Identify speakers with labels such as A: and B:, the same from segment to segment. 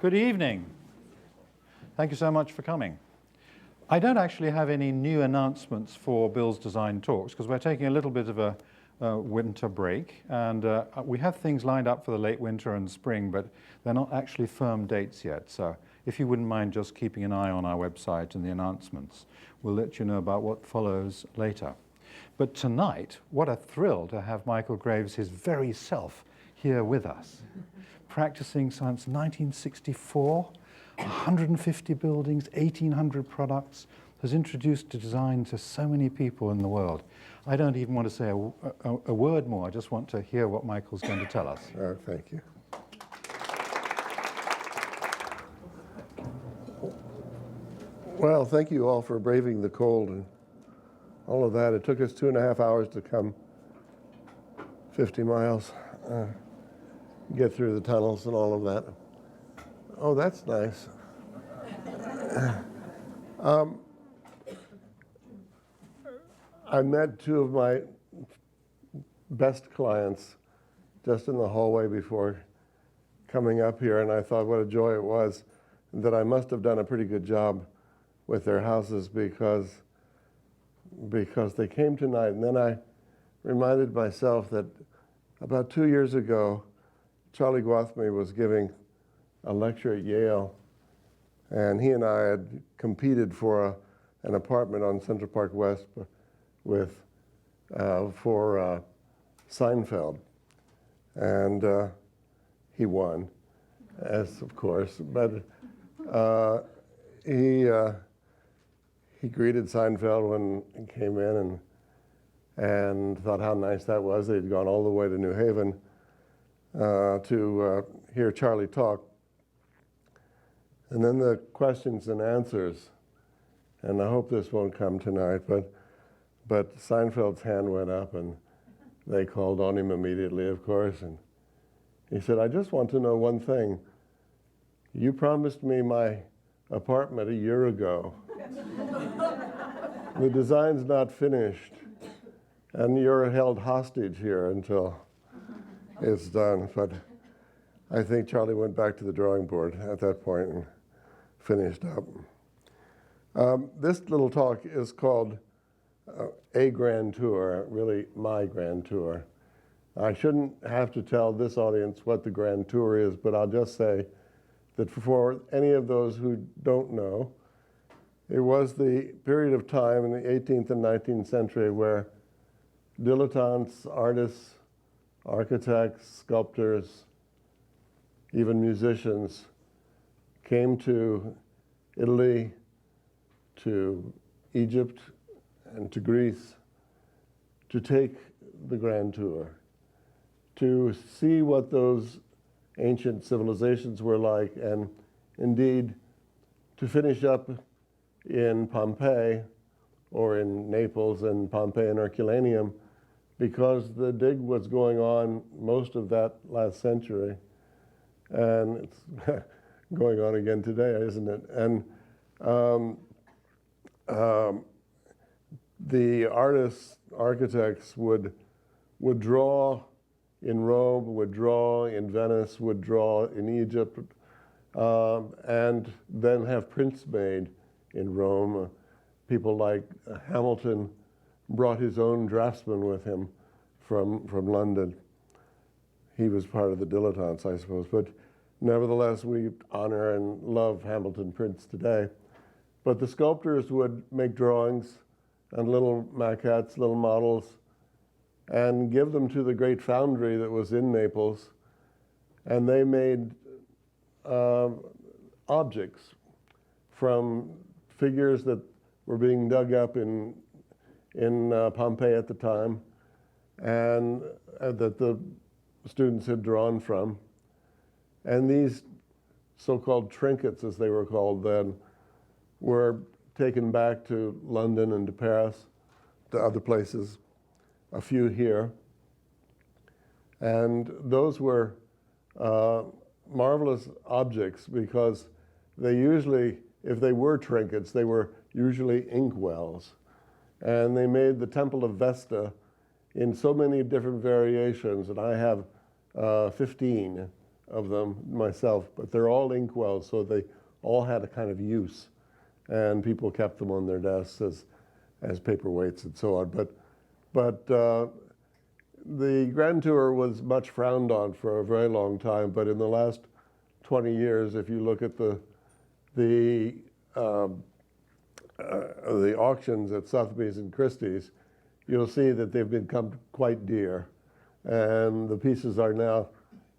A: Good evening. Thank you so much for coming. I don't actually have any new announcements for Bill's Design Talks because we're taking a little bit of a winter break, and we have things lined up for the late winter and spring, but they're not actually firm dates yet. So if you wouldn't mind just keeping an eye on our website and the announcements, we'll let you know about what follows later. But tonight, what a thrill to have Michael Graves, his very self, here with us. Practicing since 1964, 150 buildings, 1,800 products, has introduced design to so many people in the world. I don't even want to say a word more. I just want to hear what Michael's going to tell us.
B: Thank you. Well, thank you all for braving the cold and all of that. It took us 2.5 hours to come 50 miles, get through the tunnels and all of that. Oh, that's nice. I met two of my best clients just in the hallway before coming up here, and I thought what a joy it was that I must have done a pretty good job with their houses because they came tonight. And then I reminded myself that about 2 years ago, Charlie Gwathmey was giving a lecture at Yale, and he and I had competed for an apartment on Central Park West for Seinfeld, and he won, as of course. But he greeted Seinfeld when he came in and thought how nice that was. They'd gone all the way to New Haven to hear Charlie talk. And then the questions and answers, and I hope this won't come tonight, but Seinfeld's hand went up and they called on him immediately, of course, and he said, I just want to know one thing. You promised me my apartment a year ago. The design's not finished, and you're held hostage here until it's done. But I think Charlie went back to the drawing board at that point and finished up. This little talk is called A Grand Tour, really my Grand Tour. I shouldn't have to tell this audience what the Grand Tour is, but I'll just say that for any of those who don't know, it was the period of time in the 18th and 19th century where dilettantes, artists, architects, sculptors, even musicians came to Italy, to Egypt, and to Greece to take the Grand Tour, to see what those ancient civilizations were like, and indeed to finish up in Pompeii or in Naples and Pompeii and Herculaneum, because the dig was going on most of that last century, and it's going on again today, isn't it? And the artists, architects would draw in Rome, would draw in Venice, would draw in Egypt, and then have prints made in Rome. People like Hamilton brought his own draftsman with him from London. He was part of the dilettantes, I suppose, but nevertheless, we honor and love Hamilton prints today. But the sculptors would make drawings and little maquettes, little models, and give them to the great foundry that was in Naples, and they made objects from figures that were being dug up in Pompeii at the time, and that the students had drawn from. And these so-called trinkets, as they were called then, were taken back to London and to Paris, to other places, a few here. And those were marvelous objects because they usually, if they were trinkets, they were usually inkwells. And they made the Temple of Vesta in so many different variations, and I have 15 of them myself, but they're all inkwells, so they all had a kind of use, and people kept them on their desks as paperweights and so on. But the Grand Tour was much frowned on for a very long time, but in the last 20 years, if you look at the auctions at Sotheby's and Christie's, you'll see that they've become quite dear, and the pieces are now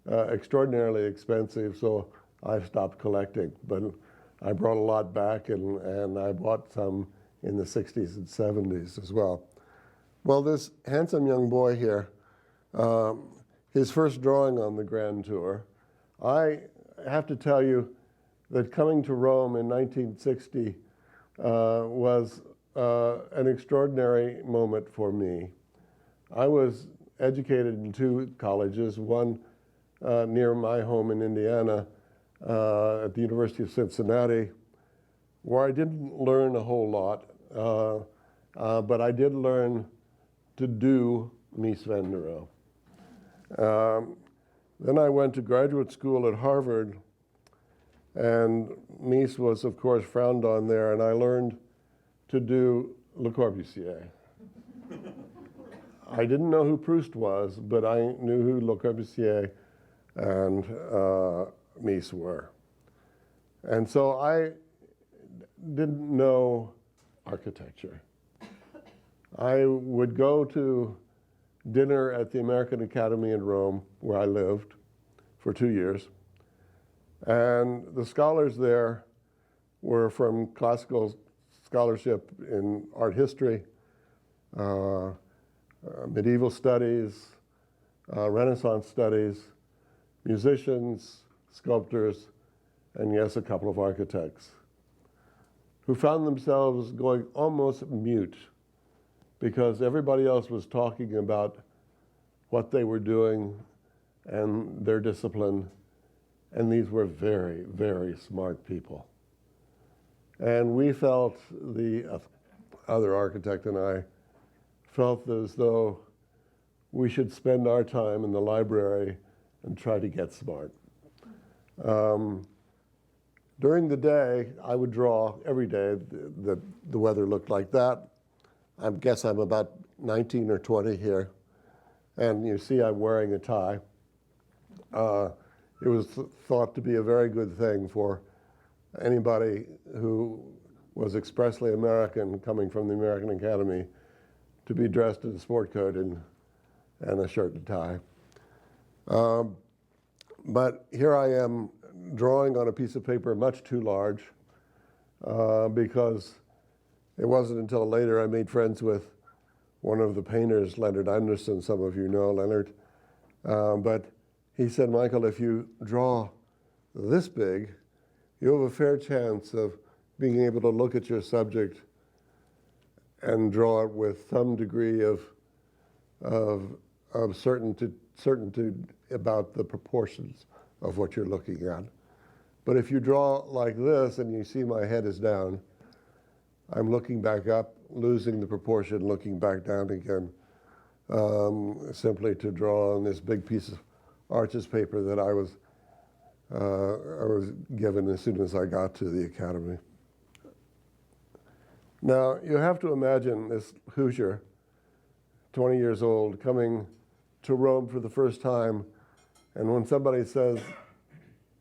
B: extraordinarily expensive, so I've stopped collecting. But I brought a lot back, and I bought some in the 60s and 70s as well. Well, this handsome young boy here, his first drawing on the Grand Tour, I have to tell you that coming to Rome in 1960 was an extraordinary moment for me. I was educated in two colleges, one near my home in Indiana at the University of Cincinnati, where I didn't learn a whole lot, but I did learn to do Mies van der Rohe. Then I went to graduate school at Harvard, and Mies was, of course, frowned on there, and I learned to do Le Corbusier. I didn't know who Proust was, but I knew who Le Corbusier and Mies were. And so I didn't know architecture. I would go to dinner at the American Academy in Rome, where I lived for 2 years. And the scholars there were from classical scholarship in art history, medieval studies, Renaissance studies, musicians, sculptors, and yes, a couple of architects, who found themselves going almost mute because everybody else was talking about what they were doing and their discipline, and these were very, very smart people. And we felt, the other architect and I, felt as though we should spend our time in the library and try to get smart. During the day, I would draw every day. The weather looked like that. I guess I'm about 19 or 20 here. And you see I'm wearing a tie. It was thought to be a very good thing for anybody who was expressly American coming from the American Academy to be dressed in a sport coat and a shirt and tie. But here I am drawing on a piece of paper much too large because it wasn't until later I made friends with one of the painters, Leonard Anderson. Some of you know Leonard. But he said, Michael, if you draw this big, you have a fair chance of being able to look at your subject and draw it with some degree of certainty about the proportions of what you're looking at. But if you draw like this and you see my head is down, I'm looking back up, losing the proportion, looking back down again, simply to draw on this big piece of artist paper that I was given as soon as I got to the Academy. Now, you have to imagine this Hoosier, 20 years old, coming to Rome for the first time, and when somebody says,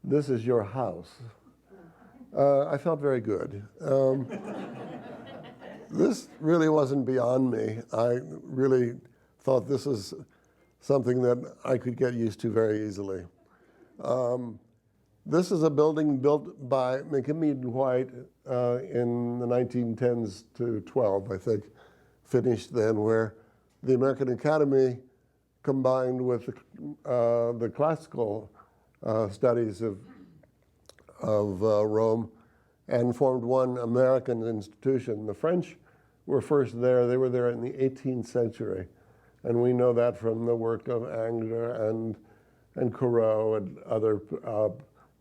B: "This is your house," I felt very good. This really wasn't beyond me. I really thought this was something that I could get used to very easily. This is a building built by McKimmey and White in the 1910s to 12, I think, finished then, where the American Academy combined with the classical studies of Rome and formed one American institution. The French were first there. They were there in the 18th century. And we know that from the work of Ingres and Corot and other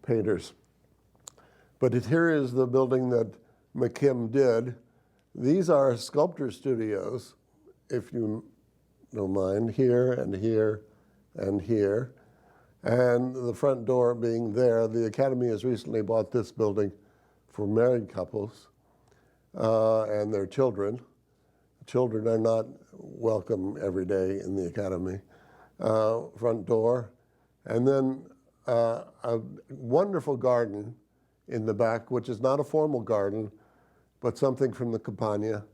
B: painters. But here is the building that McKim did. These are sculptor studios, if you don't mind, here and here and here. And the front door being there, the Academy has recently bought this building for married couples and their children. Children are not welcome every day in the Academy. Front door. And then a wonderful garden in the back, which is not a formal garden, but something from the Campagna.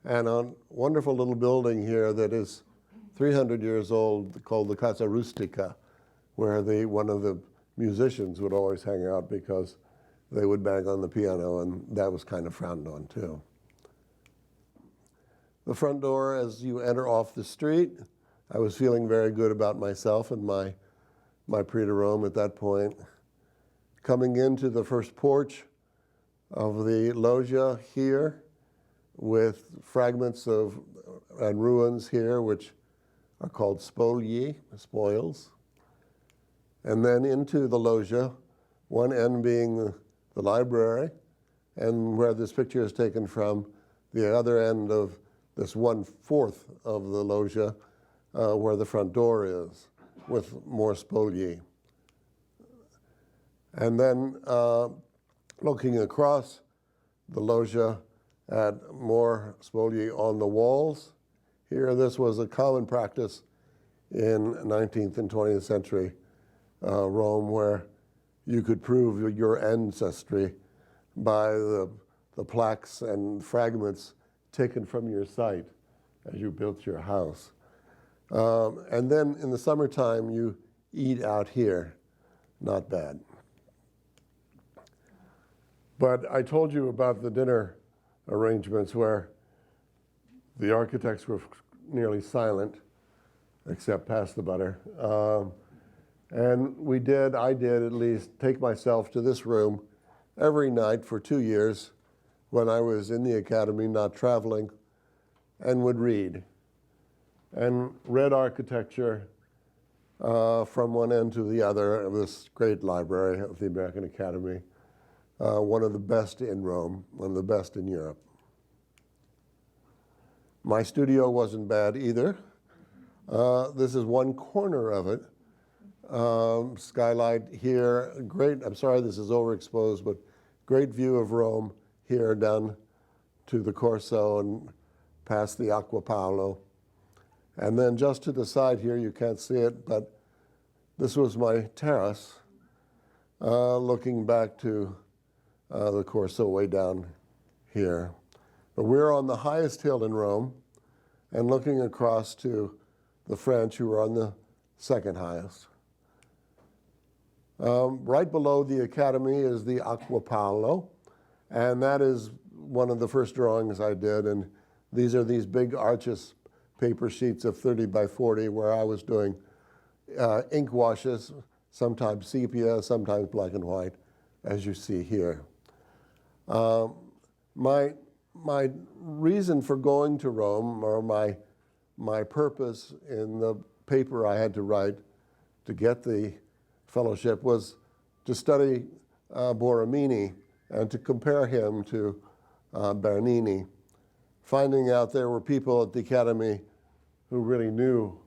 B: And a wonderful little building here that is 300 years old called the Casa Rustica, where one of the musicians would always hang out because they would bang on the piano, and that was kind of frowned on too. The front door, as you enter off the street, I was feeling very good about myself and my Prix de Rome at that point. Coming into the first porch of the loggia here, with fragments and ruins here, which are called spogli, spoils. And then into the loggia, one end being the library, and where this picture is taken from, the other end of this 1/4 of the loggia, where the front door is, with more spogli. And then looking across the loggia at more spogli on the walls. Here, this was a common practice in 19th and 20th century Rome, where you could prove your ancestry by the plaques and fragments taken from your site as you built your house. And then in the summertime, you eat out here. Not bad. But I told you about the dinner arrangements where the architects were nearly silent, except pass the butter. And I did at least, take myself to this room every night for 2 years when I was in the Academy, not traveling, and would read. And read architecture from one end to the other of this great library of the American Academy, one of the best in Rome, one of the best in Europe. My studio wasn't bad either. This is one corner of it. Skylight here, great, I'm sorry this is overexposed, but great view of Rome here down to the Corso and past the Acqua Paolo. And then just to the side here, you can't see it, but this was my terrace, looking back to the Corso way down here. But we're on the highest hill in Rome and looking across to the French, who are on the second highest. Right below the Academy is the Acqua Paolo, and that is one of the first drawings I did. And these are these big arches, paper sheets of 30 by 40, where I was doing ink washes, sometimes sepia, sometimes black and white, as you see here. My reason for going to Rome, or my purpose in the paper I had to write to get the fellowship, was to study Borromini and to compare him to Bernini, finding out there were people at the Academy who really knew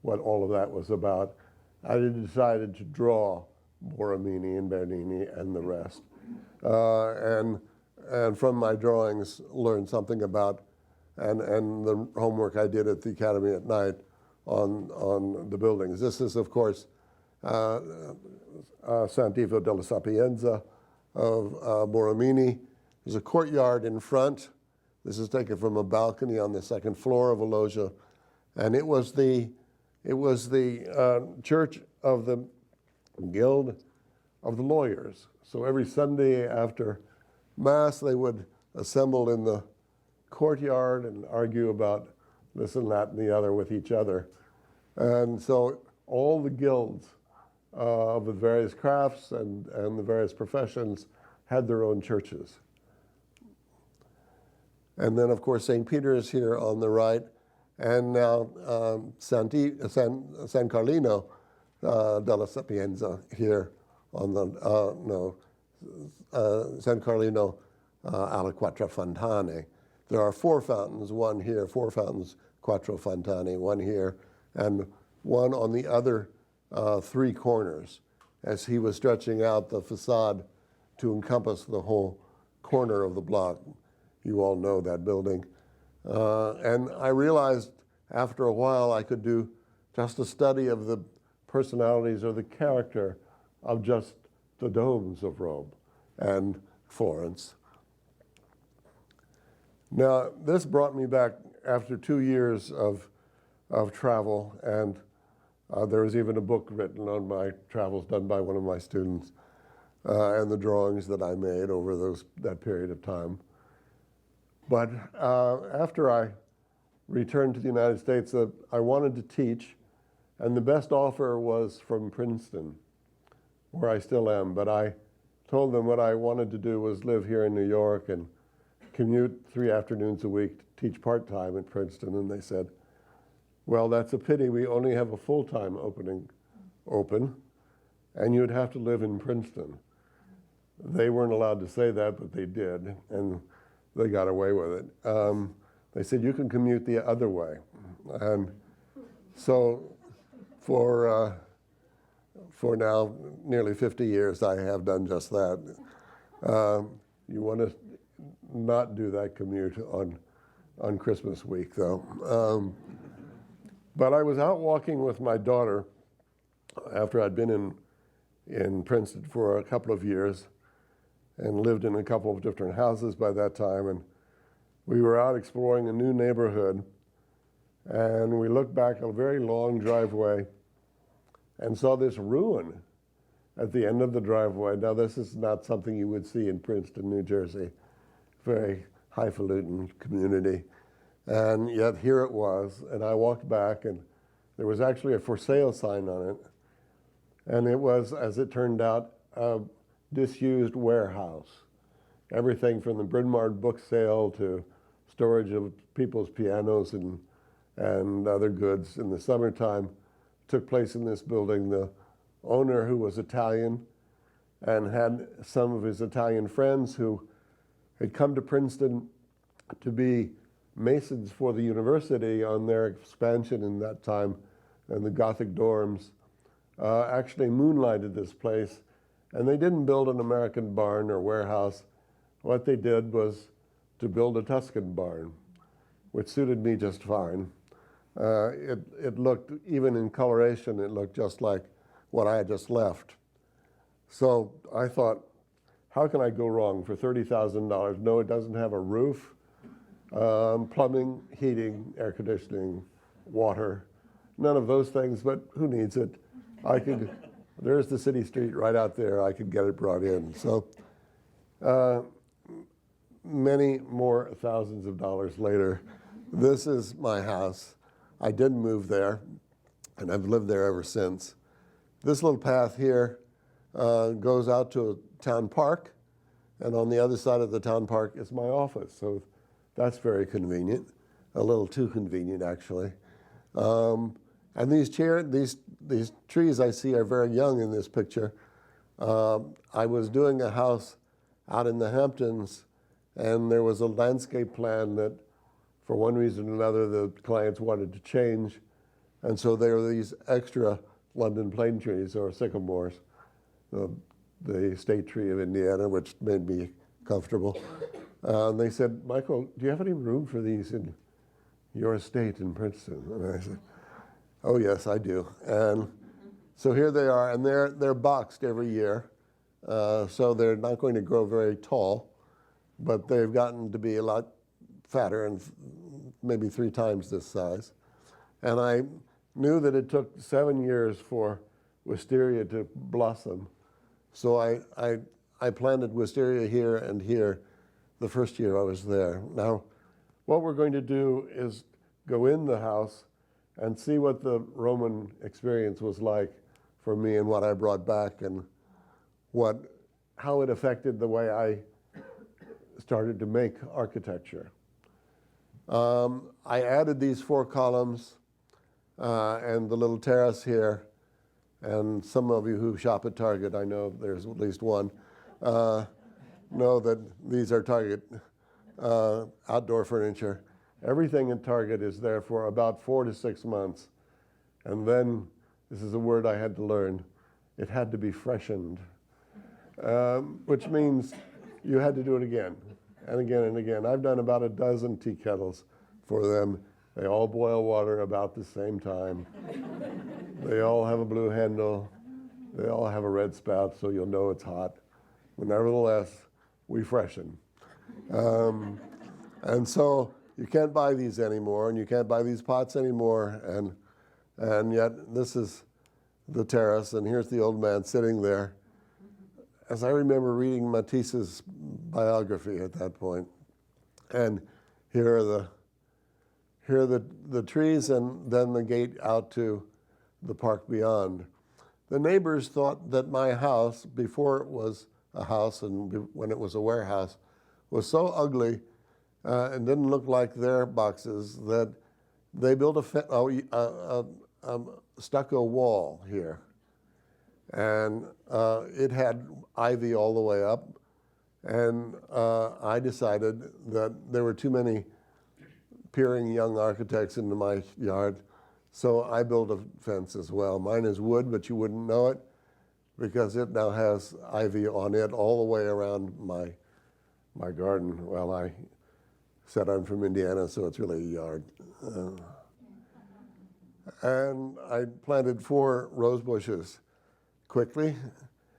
B: what all of that was about. I decided to draw Borromini and Bernini and the rest. And from my drawings, learned something about, and the homework I did at the Academy at night on the buildings. This is, of course, Sant'Ivo della Sapienza of Borromini. There's a courtyard in front. This is taken from a balcony on the second floor of a loggia, and it was the church of the Guild of the Lawyers. So every Sunday after Mass, they would assemble in the courtyard and argue about this and that and the other with each other. And so all the guilds of the various crafts and the various professions had their own churches. And then, of course, St. Peter is here on the right, and now San Carlino della Sapienza here on the, San Carlino alla Quattro Fontane. There are 4 fountains, one here, 4 fountains, Quattro Fontane, one here, and one on the other three corners as he was stretching out the facade to encompass the whole corner of the block. You all know that building. And I realized after a while I could do just a study of the personalities or the character of just the domes of Rome and Florence. Now, this brought me back after 2 years of travel, and there was even a book written on my travels done by one of my students and the drawings that I made over that period of time. But after I returned to the United States, I wanted to teach, and the best offer was from Princeton, where I still am. But I told them what I wanted to do was live here in New York and commute 3 afternoons a week to teach part-time at Princeton. And they said, well, that's a pity. We only have a full-time opening open, and you'd have to live in Princeton. They weren't allowed to say that, but they did, and they got away with it. They said, you can commute the other way. And so for now nearly 50 years, I have done just that. You want to not do that commute on Christmas week, though. But I was out walking with my daughter after I'd been in Princeton for a couple of years and lived in a couple of different houses by that time. And we were out exploring a new neighborhood, and we looked back a very long driveway and saw this ruin at the end of the driveway. Now, this is not something you would see in Princeton, New Jersey, very highfalutin community. And yet here it was, and I walked back, and there was actually a for sale sign on it. And it was, as it turned out, a disused warehouse. Everything from the Bryn Mawr book sale to storage of people's pianos and other goods in the summertime took place in this building. The owner, who was Italian and had some of his Italian friends who had come to Princeton to be masons for the university on their expansion in that time, and the Gothic dorms, actually moonlighted this place. And they didn't build an American barn or warehouse. What they did was to build a Tuscan barn, which suited me just fine. It looked, even in coloration, it looked just like what I had just left. So I thought, how can I go wrong for $30,000? No, it doesn't have a roof, plumbing, heating, air conditioning, water, none of those things, but who needs it? There's the city street right out there. I could get it brought in. So many more thousands of dollars later, this is my house. I didn't move there, and I've lived there ever since. This little path here goes out to a town park, and on the other side of the town park is my office. So that's very convenient, a little too convenient, actually. And these trees I see are very young in this picture. I was doing a house out in the Hamptons, and there was a landscape plan that, for one reason or another, the clients wanted to change. And so there were these extra London plane trees, or sycamores, the state tree of Indiana, which made me comfortable. And they said, Michael, do you have any room for these in your estate in Princeton? And I said, oh, yes, I do. And so here they are, and they're boxed every year. So they're not going to grow very tall, but they've gotten to be a lot fatter, and maybe 3 times this size. And I knew that it took 7 years for wisteria to blossom. So I planted wisteria here and here the first year I was there. Now, what we're going to do is go in the house and see what the Roman experience was like for me and what I brought back, and how it affected the way I started to make architecture. I added these 4 columns and the little terrace here, and some of you who shop at Target, I know there's at least one, know that these are Target outdoor furniture. Everything in Target is there for about 4 to 6 months, and then This is a word I had to learn. It had to be freshened, which means you had to do it again and again and again. I've done about a dozen tea kettles for them. They all boil water about the same time. They all have a blue handle. They all have a red spout, so you'll know it's hot. But nevertheless, we freshen. And so you can't buy these anymore, and you can't buy these pots anymore. And yet this is the terrace, and here's the old man sitting there. As I remember reading Matisse's biography at that point, and here are the trees, and then the gate out to the park beyond. The neighbors thought that my house, before it was a house and when it was a warehouse, was so ugly and didn't look like their boxes that they built a stucco wall here. And it had ivy all the way up. And I decided that there were too many peering young architects into my yard, so I built a fence as well. Mine is wood, but you wouldn't know it because it now has ivy on it all the way around my garden. Well, I said I'm from Indiana, so it's really a yard. And I planted 4 rose bushes quickly,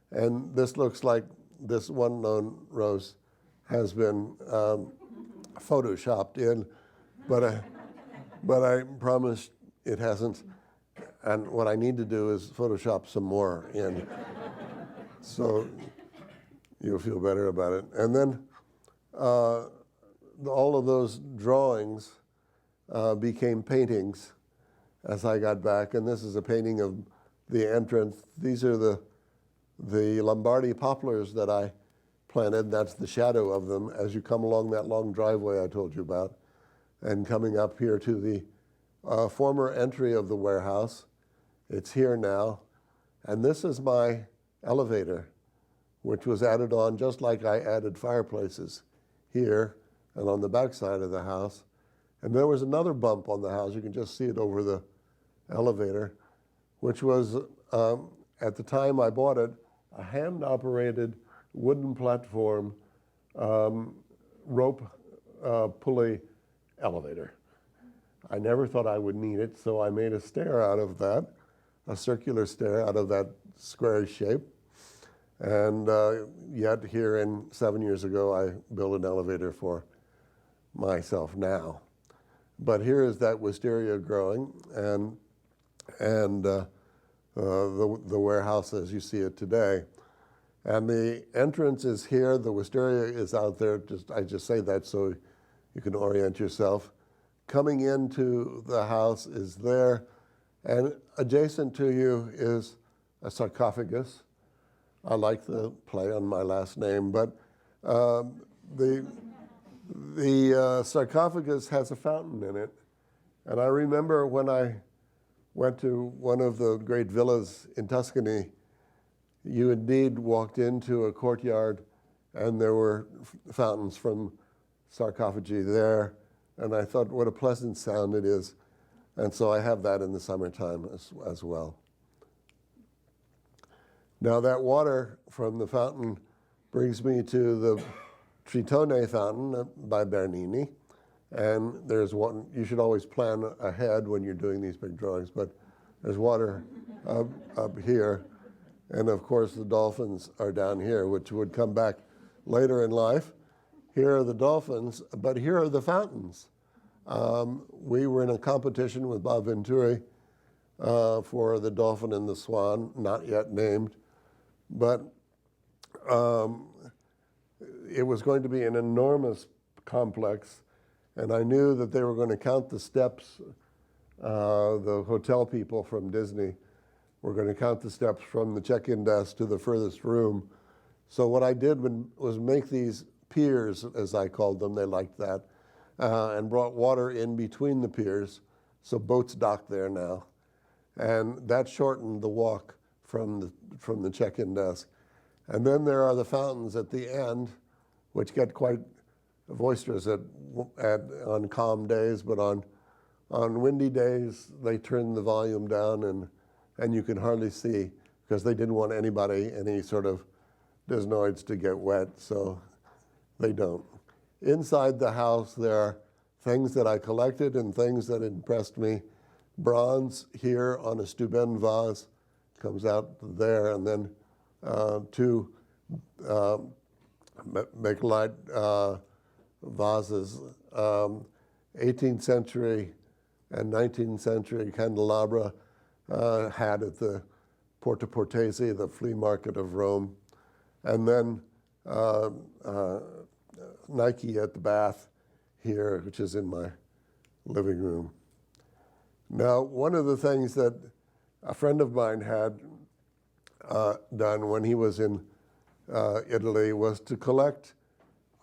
B: and this looks like this one lone rose has been photoshopped in, but I promised it hasn't, and what I need to do is Photoshop some more in, so you'll feel better about it. And then all of those drawings became paintings as I got back, and this is a painting of the entrance. These are the Lombardy poplars that I planted. That's the shadow of them as you come along that long driveway I told you about, and coming up here to the former entry of the warehouse. It's here now, and this is my elevator, which was added on just like I added fireplaces here and on the back side of the house. And there was another bump on the house. You can just see it over the elevator, which was, at the time I bought it, a hand-operated wooden platform rope pulley elevator. I never thought I would need it, so I made a stair out of that, a circular stair out of that square shape. And yet here 7 years ago, I built an elevator for myself now. But here is that wisteria growing, and the warehouse as you see it today. And the entrance is here, the wisteria is out there, I just say that so you can orient yourself. Coming into the house is there, and adjacent to you is a sarcophagus. I like the play on my last name, but the sarcophagus has a fountain in it. And I remember when I went to one of the great villas in Tuscany, you indeed walked into a courtyard and there were fountains from sarcophagi there. And I thought, what a pleasant sound it is. And so I have that in the summertime as well. Now that water from the fountain brings me to the Tritone fountain by Bernini. And there's one, you should always plan ahead when you're doing these big drawings, but there's water up here. And of course the dolphins are down here, which would come back later in life. Here are the dolphins, but here are the fountains. We were in a competition with Bob Venturi for the dolphin and the swan, not yet named, but it was going to be an enormous complex, and I knew that they were going to count the steps. The hotel people from Disney were going to count the steps from the check-in desk to the furthest room. So what I did was make these piers, as I called them, they liked that, and brought water in between the piers, so boats dock there now. And that shortened the walk from the check-in desk. And then there are the fountains at the end, which get quite boisterous on calm days, but on windy days, they turn the volume down and you can hardly see because they didn't want anybody, any sort of Disnoids to get wet, so they don't. Inside the house, there are things that I collected and things that impressed me. Bronze here on a Steuben vase comes out there, and then two Bakelite vases, 18th century and 19th century candelabra had at the Porta Portese, the flea market of Rome. And then Nike at the Bath here, which is in my living room. Now, one of the things that a friend of mine had done when he was in Italy was to collect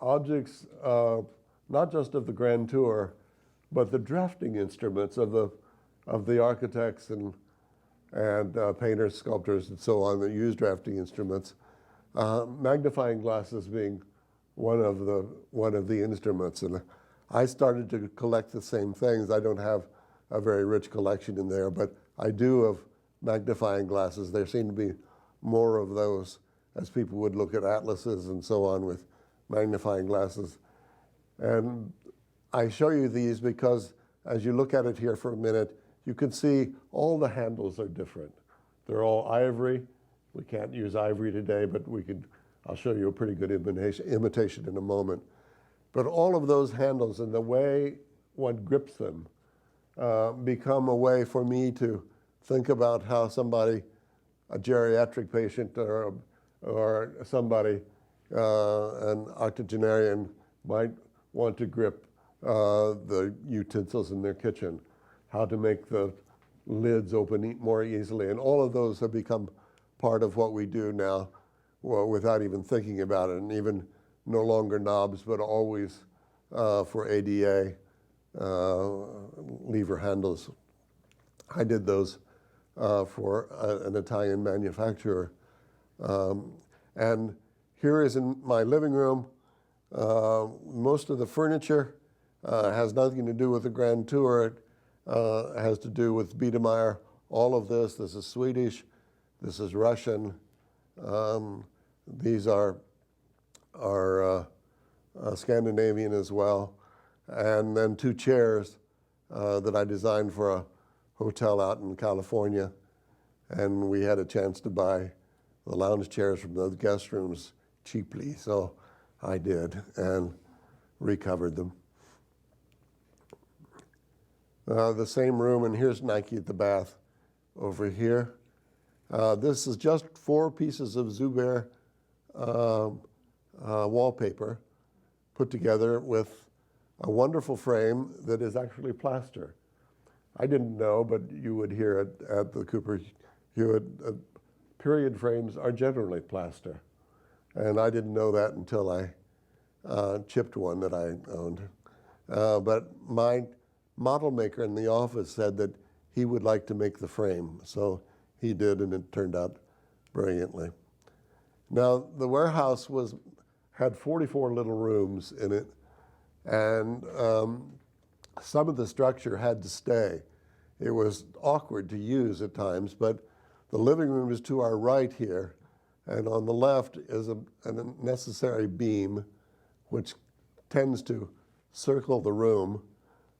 B: objects, not just of the Grand Tour, but the drafting instruments of the architects and painters, sculptors, and so on that use drafting instruments. Magnifying glasses being one of the instruments, and I started to collect the same things. I don't have a very rich collection in there, but I do of magnifying glasses. There seem to be more of those as people would look at atlases and so on with magnifying glasses. And I show you these because as you look at it here for a minute, you can see all the handles are different. They're all ivory. We can't use ivory today, but I'll show you a pretty good imitation in a moment. But all of those handles and the way one grips them become a way for me to think about how somebody, a geriatric patient or somebody, an octogenarian, might want to grip the utensils in their kitchen, how to make the lids open more easily. And all of those have become part of what we do now, well, without even thinking about it, and even no longer knobs, but always for ADA lever handles. I did those for an Italian manufacturer. And here is in my living room. Most of the furniture has nothing to do with the Grand Tour. It has to do with Biedermeier. All of this is Swedish, this is Russian. These are Scandinavian as well. And then two chairs that I designed for a hotel out in California. And we had a chance to buy the lounge chairs from those guest rooms cheaply, so I did and recovered them. The same room, and here's Nike at the Bath over here. This is just 4 pieces of Zuber wallpaper put together with a wonderful frame that is actually plaster. I didn't know, but you would hear it at the Cooper-Hewitt. Period frames are generally plaster. And I didn't know that until I chipped one that I owned. But my model maker in the office said that he would like to make the frame. So he did, and it turned out brilliantly. Now, the warehouse had 44 little rooms in it, and some of the structure had to stay. It was awkward to use at times, but the living room is to our right here, and on the left is a necessary beam which tends to circle the room,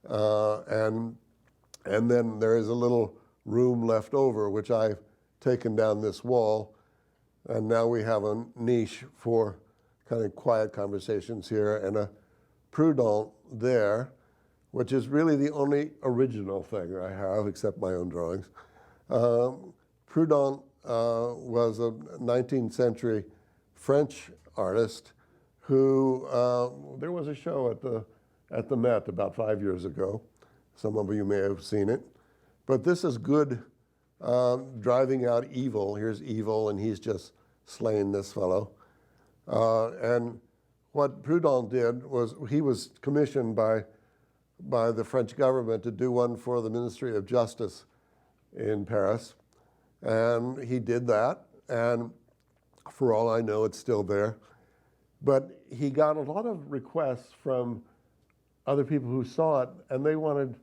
B: and then there is a little room left over which I've taken down this wall, and now we have a niche for kind of quiet conversations here and a Prud'hon there, which is really the only original thing I have except my own drawings. Prud'hon was a 19th century French artist who, there was a show at the Met about 5 years ago. Some of you may have seen it. But this is good driving out evil. Here's evil, and he's just slain this fellow. And what Prud'hon did was he was commissioned by the French government to do one for the Ministry of Justice in Paris. And he did that, and for all I know, it's still there. But he got a lot of requests from other people who saw it, and they wanted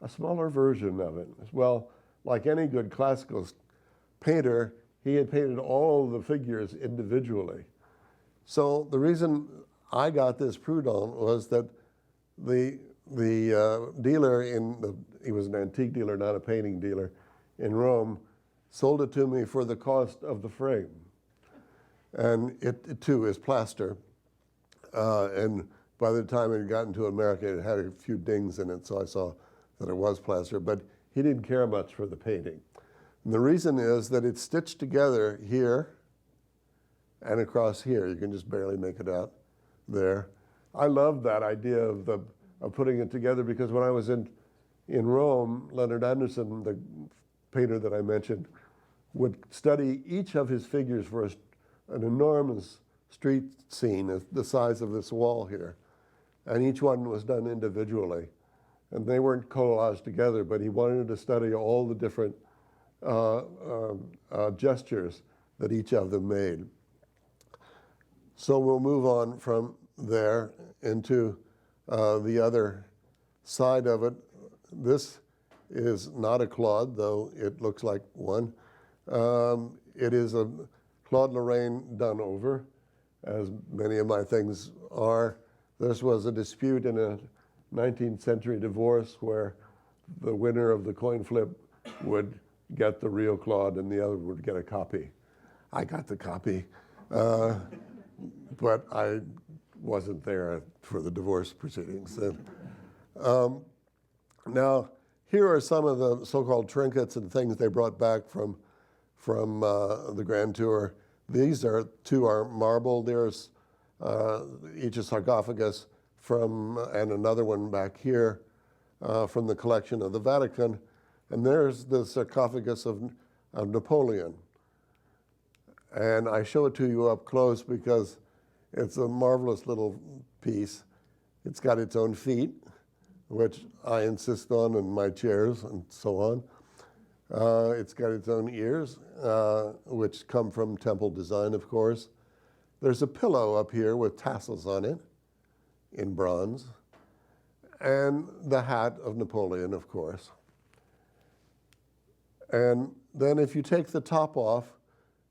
B: a smaller version of it. Well, like any good classical painter, he had painted all the figures individually. So the reason I got this Prud'homme was that the dealer he was an antique dealer, not a painting dealer, in Rome, sold it to me for the cost of the frame. And it too is plaster. And by the time it had gotten to America, it had a few dings in it, so I saw that it was plaster. But he didn't care much for the painting. And the reason is that it's stitched together here and across here. You can just barely make it out there. I love that idea of putting it together, because when I was in Rome, Leonard Anderson, the painter that I mentioned, would study each of his figures for an enormous street scene the size of this wall here. And each one was done individually. And they weren't collaged together, but he wanted to study all the different gestures that each of them made. So we'll move on from there into the other side of it. This is not a Claude, though it looks like one. It is a Claude Lorraine done over, as many of my things are. This was a dispute in a 19th century divorce where the winner of the coin flip would get the real Claude and the other would get a copy. I got the copy, but I wasn't there for the divorce proceedings. Now, here are some of the so-called trinkets and things they brought back from the Grand Tour. These two are marble. There's each a sarcophagus and another one back here from the collection of the Vatican. And there's the sarcophagus of Napoleon. And I show it to you up close because it's a marvelous little piece. It's got its own feet, which I insist on in my chairs and so on. It's got its own ears, which come from temple design, of course. There's a pillow up here with tassels on it in bronze, and the hat of Napoleon, of course. And then if you take the top off,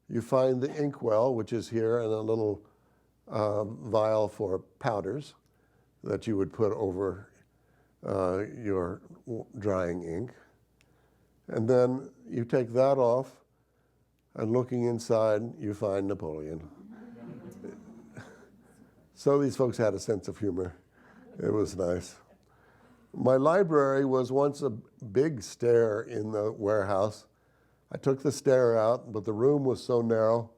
B: you find the inkwell, which is here, and a little vial for powders that you would put over your drying ink. And then you take that off, and looking inside, you find Napoleon. So these folks had a sense of humor. It was nice. My library was once a big stair in the warehouse. I took the stair out, but the room was so narrow,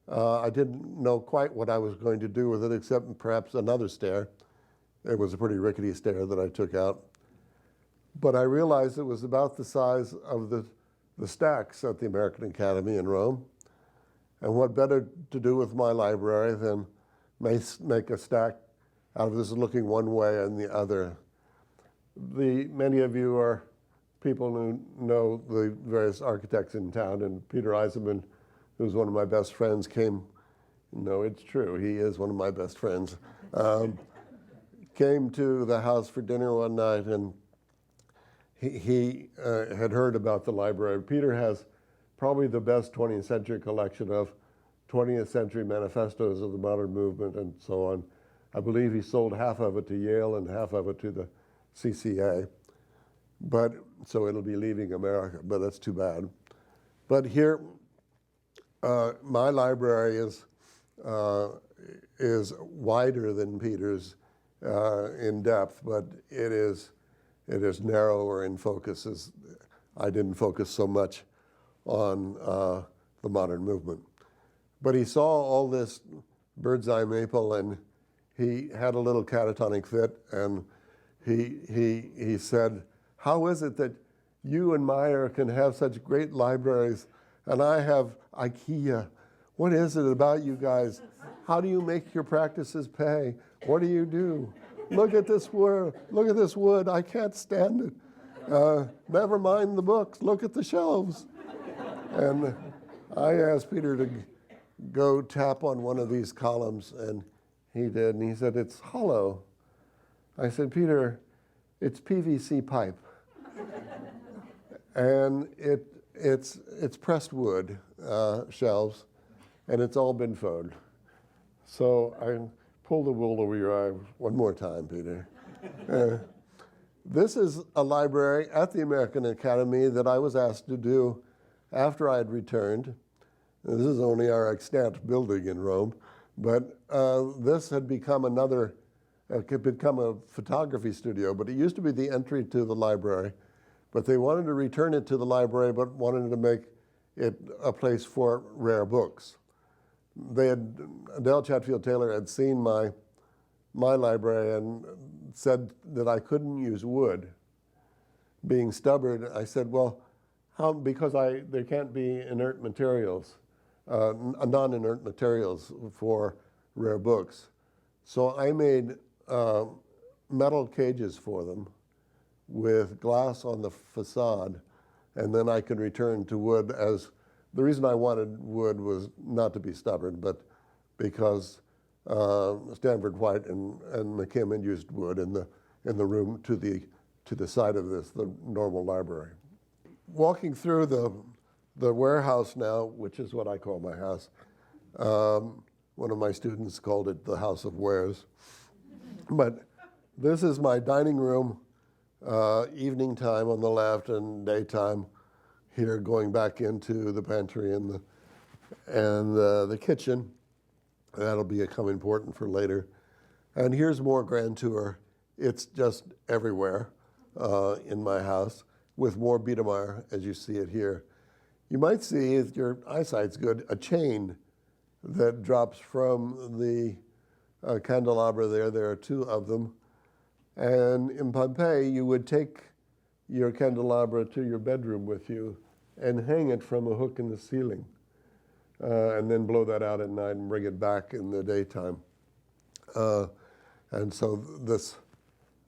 B: I didn't know quite what I was going to do with it, except perhaps another stair. It was a pretty rickety stair that I took out. But I realized it was about the size of the stacks at the American Academy in Rome. And what better to do with my library than make a stack out of this looking one way and the other. Many of you are people who know the various architects in town, and Peter Eisenman, who's one of my best friends, came. No, it's true, he is one of my best friends. Came to the house for dinner one night, and he had heard about the library. Peter has probably the best 20th century collection of 20th century manifestos of the modern movement and so on. I believe he sold half of it to Yale and half of it to the CCA. So it'll be leaving America, but that's too bad. But here, my library is wider than Peter's in depth, but it is narrower in focus. I didn't focus so much on the modern movement. But he saw all this bird's eye maple, and he had a little catatonic fit, and he said, "How is it that you and Meyer can have such great libraries, and I have IKEA? What is it about you guys? How do you make your practices pay? What do you do? Look at this wood. Look at this wood. I can't stand it. Never mind the books. Look at the shelves." And I asked Peter to go tap on one of these columns, and he did, and he said, "It's hollow." I said, "Peter, it's PVC pipe." And it's pressed wood shelves, and it's all been phoned. So I pull the wool over your eye one more time, Peter. This is a library at the American Academy that I was asked to do after I had returned. This is only our extant building in Rome, but this had become become a photography studio, but it used to be the entry to the library. But they wanted to return it to the library, but wanted to make it a place for rare books. Adele Chatfield Taylor had seen my library and said that I couldn't use wood. Being stubborn, I said, well, how? Because there can't be inert materials, non-inert materials for rare books. So I made metal cages for them with glass on the facade, and then I could return to wood. As the reason I wanted wood was not to be stubborn, but because Stanford White and McKim had used wood in the room to the side of the normal library. Walking through the warehouse now, which is what I call my house, one of my students called it the House of Wares. But this is my dining room, evening time on the left and daytime here, going back into the pantry and the kitchen. That'll become important for later. And here's more grand tour. It's just everywhere in my house, with more Biedermeier as you see it here. You might see, if your eyesight's good, a chain that drops from the candelabra there. There are two of them. And in Pompeii, you would take your candelabra to your bedroom with you and hang it from a hook in the ceiling, and then blow that out at night and bring it back in the daytime. And so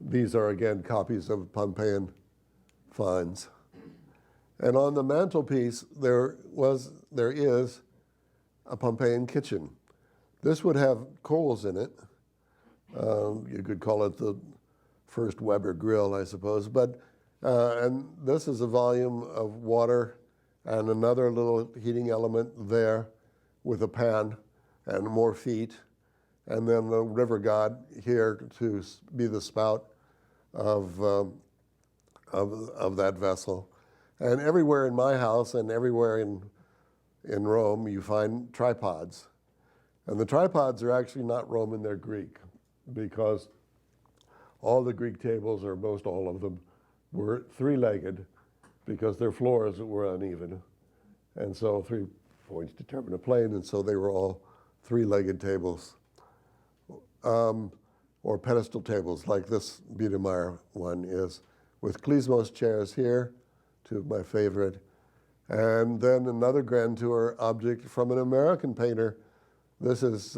B: these are, again, copies of Pompeian finds. And on the mantelpiece, there is a Pompeian kitchen. This would have coals in it. You could call it the first Weber grill, I suppose. But and this is a volume of water and another little heating element there with a pan and more feet. And then the river god here to be the spout of that vessel. And everywhere in my house and everywhere in Rome, you find tripods. And the tripods are actually not Roman, they're Greek, because all the Greek tables, or most all of them, were three-legged because their floors were uneven. And so 3 points determine a plane, and so they were all three-legged tables. Or pedestal tables, like this Biedermeier one is, with klezmos chairs here, two of my favorite. And then another grand tour object from an American painter. This is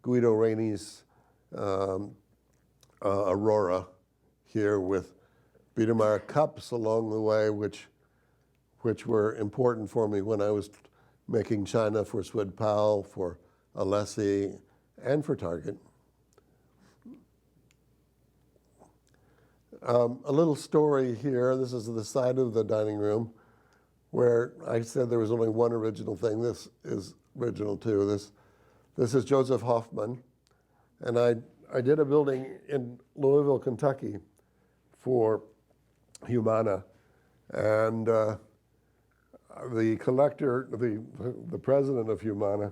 B: Guido Reni's Aurora here, with Biedermeier cups along the way, which were important for me when I was making china for Swed Powell, for Alessi, and for Target. A little story here. This is the side of the dining room where I said there was only one original thing. This is original too. This is Joseph Hoffman. And I did a building in Louisville, Kentucky for Humana. And the collector, the president of Humana,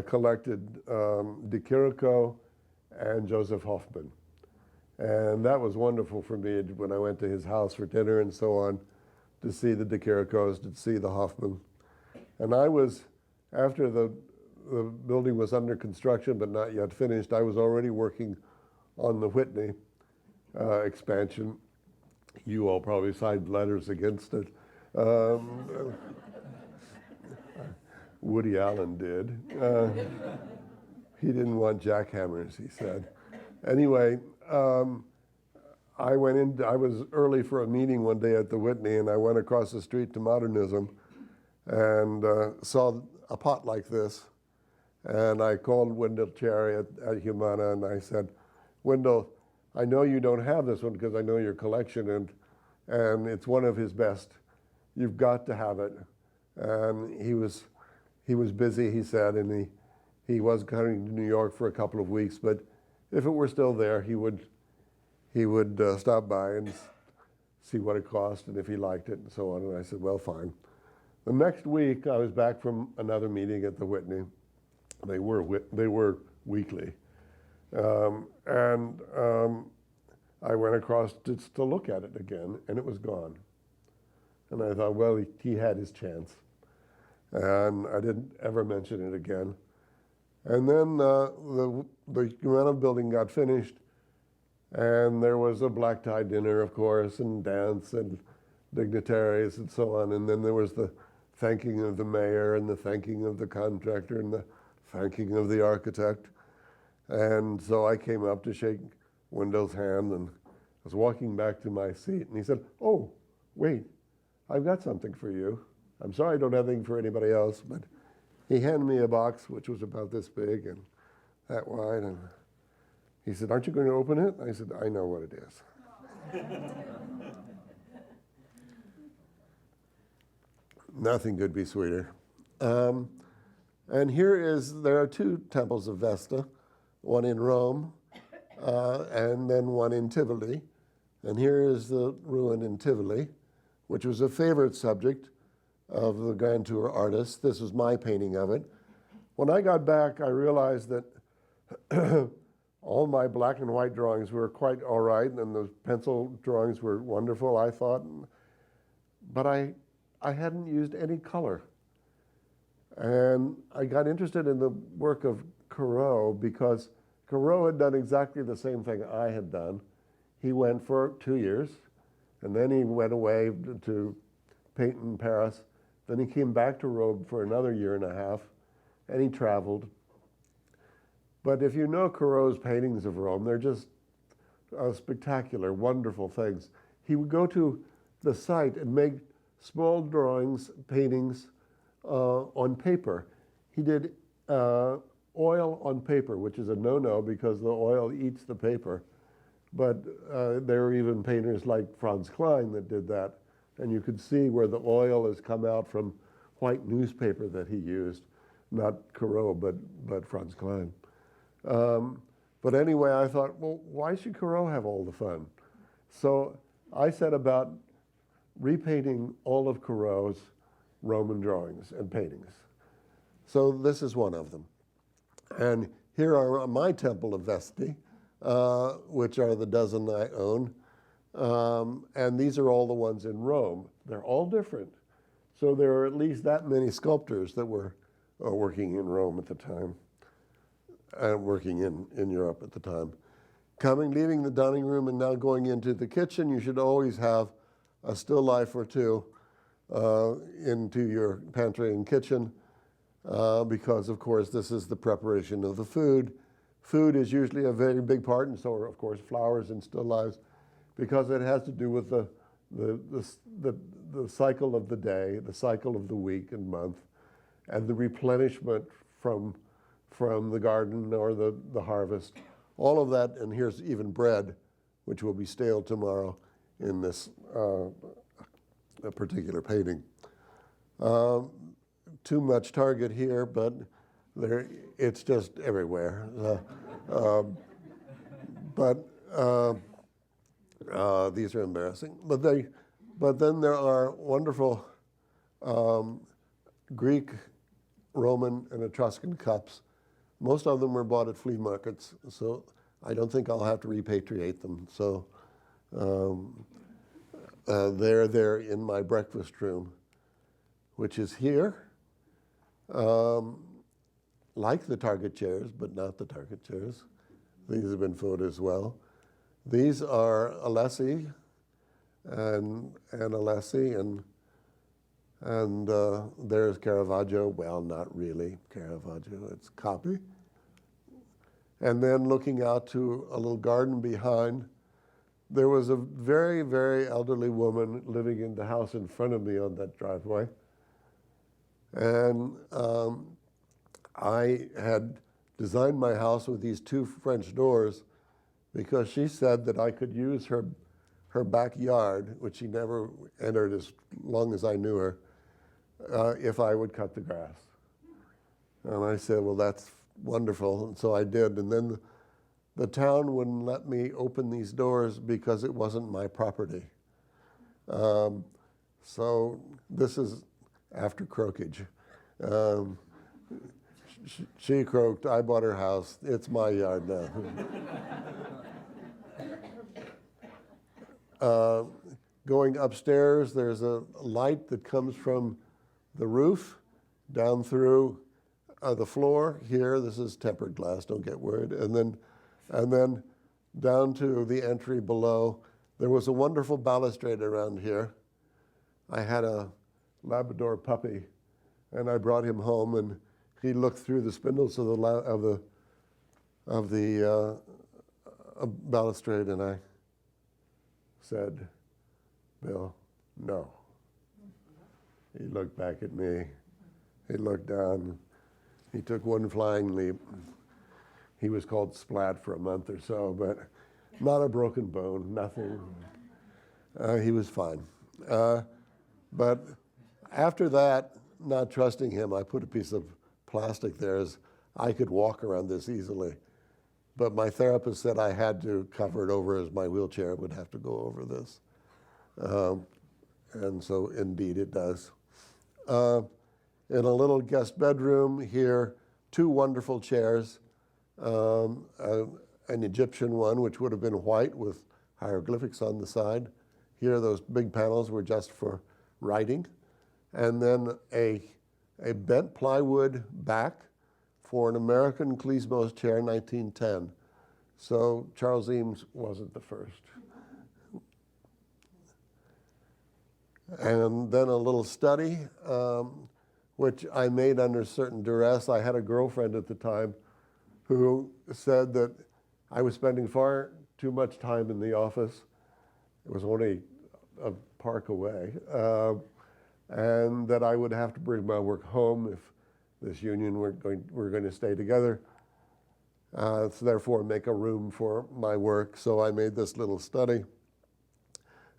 B: collected De Chirico and Joseph Hoffman. And that was wonderful for me when I went to his house for dinner and so on, to see the De Chiricos, to see the Hoffman. And I was, after the building was under construction but not yet finished, I was already working on the Whitney expansion. You all probably signed letters against it. Woody Allen did. He didn't want jackhammers, he said. Anyway, I was early for a meeting one day at the Whitney, and I went across the street to Modernism and saw a pot like this. And I called Wendell Cherry at Humana, and I said, Wendell, I know you don't have this one because I know your collection, and it's one of his best. you've got to have it. And he was busy, he said, and he was coming to New York for a couple of weeks, but if it were still there, he would stop by and see what it cost and if he liked it and so on. And I said, well, fine. The next week, I was back from another meeting at the Whitney. They were weekly. I went across to look at it again, and it was gone. And I thought, well, he had his chance. And I didn't ever mention it again. And then the Humana building got finished, and there was a black tie dinner, of course, and dance and dignitaries and so on. And then there was the thanking of the mayor and the thanking of the contractor and the thanking of the architect. And so I came up to shake Wendell's hand, and I was walking back to my seat, and he said, oh, wait, I've got something for you. I'm sorry I don't have anything for anybody else, but he handed me a box which was about this big and that wide, and he said, aren't you going to open it? I said, I know what it is. Nothing could be sweeter. And there are two temples of Vesta, one in Rome and then one in Tivoli. And here is the ruin in Tivoli, which was a favorite subject of the Grand Tour artists. This was my painting of it. When I got back, I realized that all my black and white drawings were quite all right, and the pencil drawings were wonderful, I thought. But I hadn't used any color. And I got interested in the work of Corot because Corot had done exactly the same thing I had done. He went for 2 years, and then he went away to paint in Paris. Then he came back to Rome for another year and a half, and he traveled. But if you know Corot's paintings of Rome, they're just spectacular, wonderful things. He would go to the site and make small drawings, paintings on paper. He did oil on paper, which is a no-no because the oil eats the paper. But there are even painters like Franz Klein that did that. And you could see where the oil has come out from white newspaper that he used. Not Corot, but Franz Klein. But anyway, I thought, well, why should Corot have all the fun? So I set about repainting all of Corot's Roman drawings and paintings. So this is one of them. And here are my temple of Vesti, which are the dozen I own. And these are all the ones in Rome. They're all different. So there are at least that many sculptors that were working in Rome at the time, and working in Europe at the time. Leaving the dining room and now going into the kitchen, you should always have a still life or two into your pantry and kitchen because, of course, this is the preparation of the food. Food is usually a very big part, and so are, of course, flowers and still lives, because it has to do with the cycle of the day, the cycle of the week and month, and the replenishment from the garden or the harvest. All of that, and here's even bread, which will be stale tomorrow in this particular painting. Too much target here, but it's just everywhere. These are embarrassing. But then there are wonderful Greek, Roman, and Etruscan cups. Most of them were bought at flea markets, so I don't think I'll have to repatriate them. So they're in my breakfast room, which is here, like the Target chairs, but not the Target chairs. These have been photoed as well. These are Alessi and Alessi, and there's Caravaggio. Well, not really Caravaggio, it's copy. And then looking out to a little garden behind, there was a very, very elderly woman living in the house in front of me on that driveway. And I had designed my house with these two French doors because she said that I could use her her backyard, which she never entered as long as I knew her, if I would cut the grass. And I said, well, that's wonderful. And so I did. And then the town wouldn't let me open these doors because it wasn't my property. So this is after croakage. She croaked, I bought her house, it's my yard now. Going upstairs, there's a light that comes from the roof down through the floor. Here, this is tempered glass, don't get worried. And then down to the entry below. There was a wonderful balustrade around here. I had a Labrador puppy, and I brought him home, and he looked through the spindles of the balustrade, and I said, Bill, no. He looked back at me. He looked down. He took one flying leap. He was called Splat for a month or so, but not a broken bone, nothing. He was fine. But after that, not trusting him, I put a piece of plastic there as I could walk around this easily. But my therapist said I had to cover it over as my wheelchair would have to go over this. And so indeed it does. In a little guest bedroom here, 2 wonderful chairs, an Egyptian one, which would have been white with hieroglyphics on the side. Here, those big panels were just for writing. And then a bent plywood back for an American Klezmos chair, 1910. So Charles Eames wasn't the first. And then a little study, which I made under certain duress. I had a girlfriend at the time who said that I was spending far too much time in the office. It was only a park away. And that I would have to bring my work home if this union were going to stay together. So therefore make a room for my work. So I made this little study.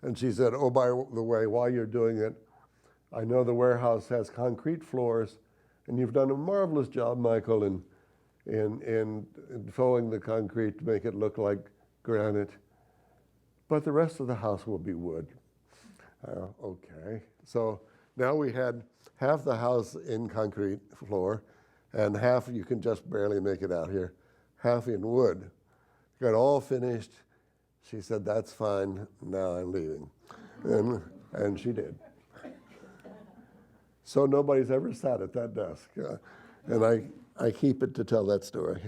B: And she said, oh, by the way, while you're doing it, I know the warehouse has concrete floors, and you've done a marvelous job, Michael, in fouling the concrete to make it look like granite. But the rest of the house will be wood. Okay. So now we had half the house in concrete floor, and half you can just barely make it out here, half in wood. Got all finished. She said, that's fine, now I'm leaving. And she did. So nobody's ever sat at that desk. And I keep it to tell that story.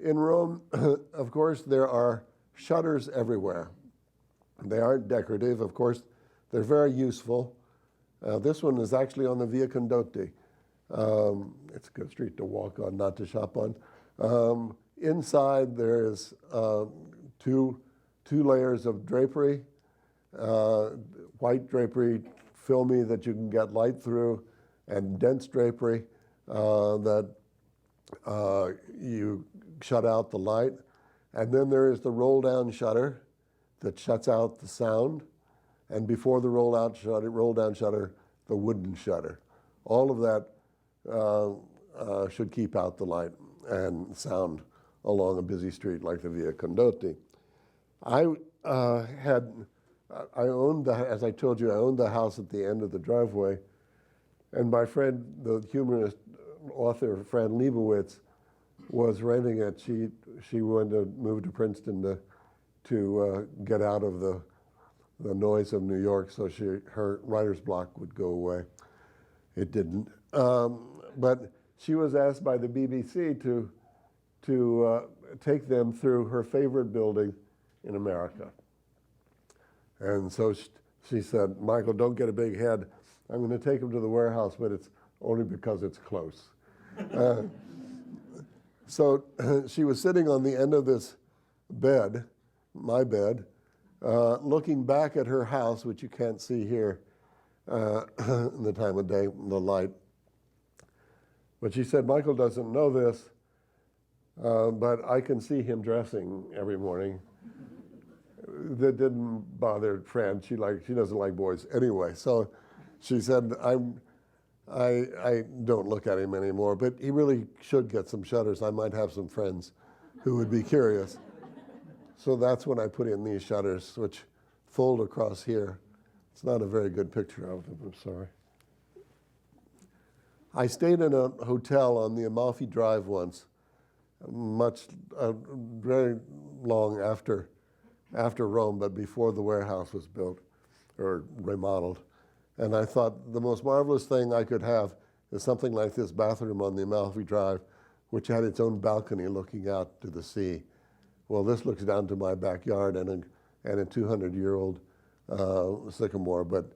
B: In Rome, of course, there are shutters everywhere. They aren't decorative, of course. They're very useful. This one is actually on the Via Condotti. It's a good street to walk on, not to shop on. Inside there is two layers of drapery, white drapery, filmy that you can get light through, and dense drapery that you shut out the light. And then there is the roll-down shutter that shuts out the sound. And before the roll-down shutter, the wooden shutter. All of that should keep out the light and sound along a busy street like the Via Condotti. I owned, as I told you, I owned the house at the end of the driveway. And my friend, the humorist author Fran Lebowitz, was renting it. She wanted to move to Princeton to get out of the noise of New York, so her writer's block would go away. It didn't. But she was asked by the BBC to take them through her favorite building in America. And so she said, Michael, don't get a big head. I'm going to take them to the warehouse, but it's only because it's close. So she was sitting on the end of this bed, my bed, looking back at her house, which you can't see here in the time of day, the light. But she said, Michael doesn't know this, but I can see him dressing every morning. that didn't bother Fran. She doesn't like boys anyway. So she said, I don't look at him anymore, but he really should get some shutters. I might have some friends who would be curious. So that's when I put in these shutters, which fold across here. It's not a very good picture of them, I'm sorry. I stayed in a hotel on the Amalfi Drive once, very long after Rome, but before the warehouse was built or remodeled. And I thought the most marvelous thing I could have is something like this bathroom on the Amalfi Drive, which had its own balcony looking out to the sea. Well, this looks down to my backyard and a 200-year-old sycamore, but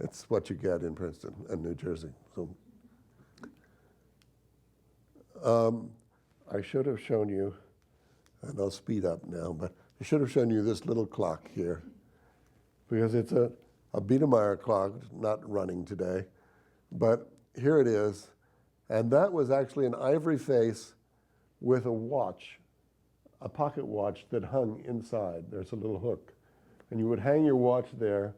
B: it's what you get in Princeton and New Jersey. So, I should have shown you, and I'll speed up now, but I should have shown you this little clock here, because it's a Biedermeier clock, not running today, but here it is, and that was actually an ivory face with a watch, a pocket watch that hung inside. There's a little hook, and you would hang your watch there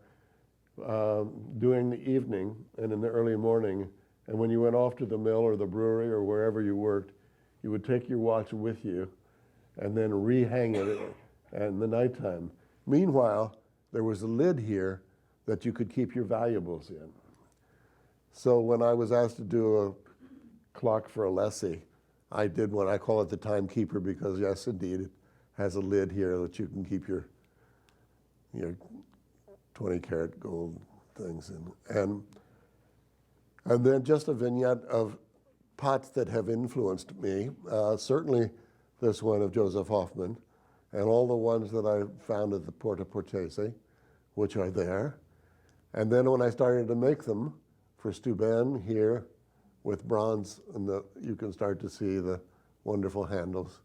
B: during the evening and in the early morning, and when you went off to the mill or the brewery or wherever you worked, you would take your watch with you and then rehang it in the nighttime. Meanwhile, there was a lid here that you could keep your valuables in. So when I was asked to do a clock for a lessee, I did one. I call it the timekeeper because, yes, indeed, it has a lid here that you can keep your 20-karat gold things in. And then just a vignette of pots that have influenced me. Certainly this one of Joseph Hoffman, and all the ones that I found at the Porta Portese, which are there. And then when I started to make them for Steuben here with bronze, and you can start to see the wonderful handles.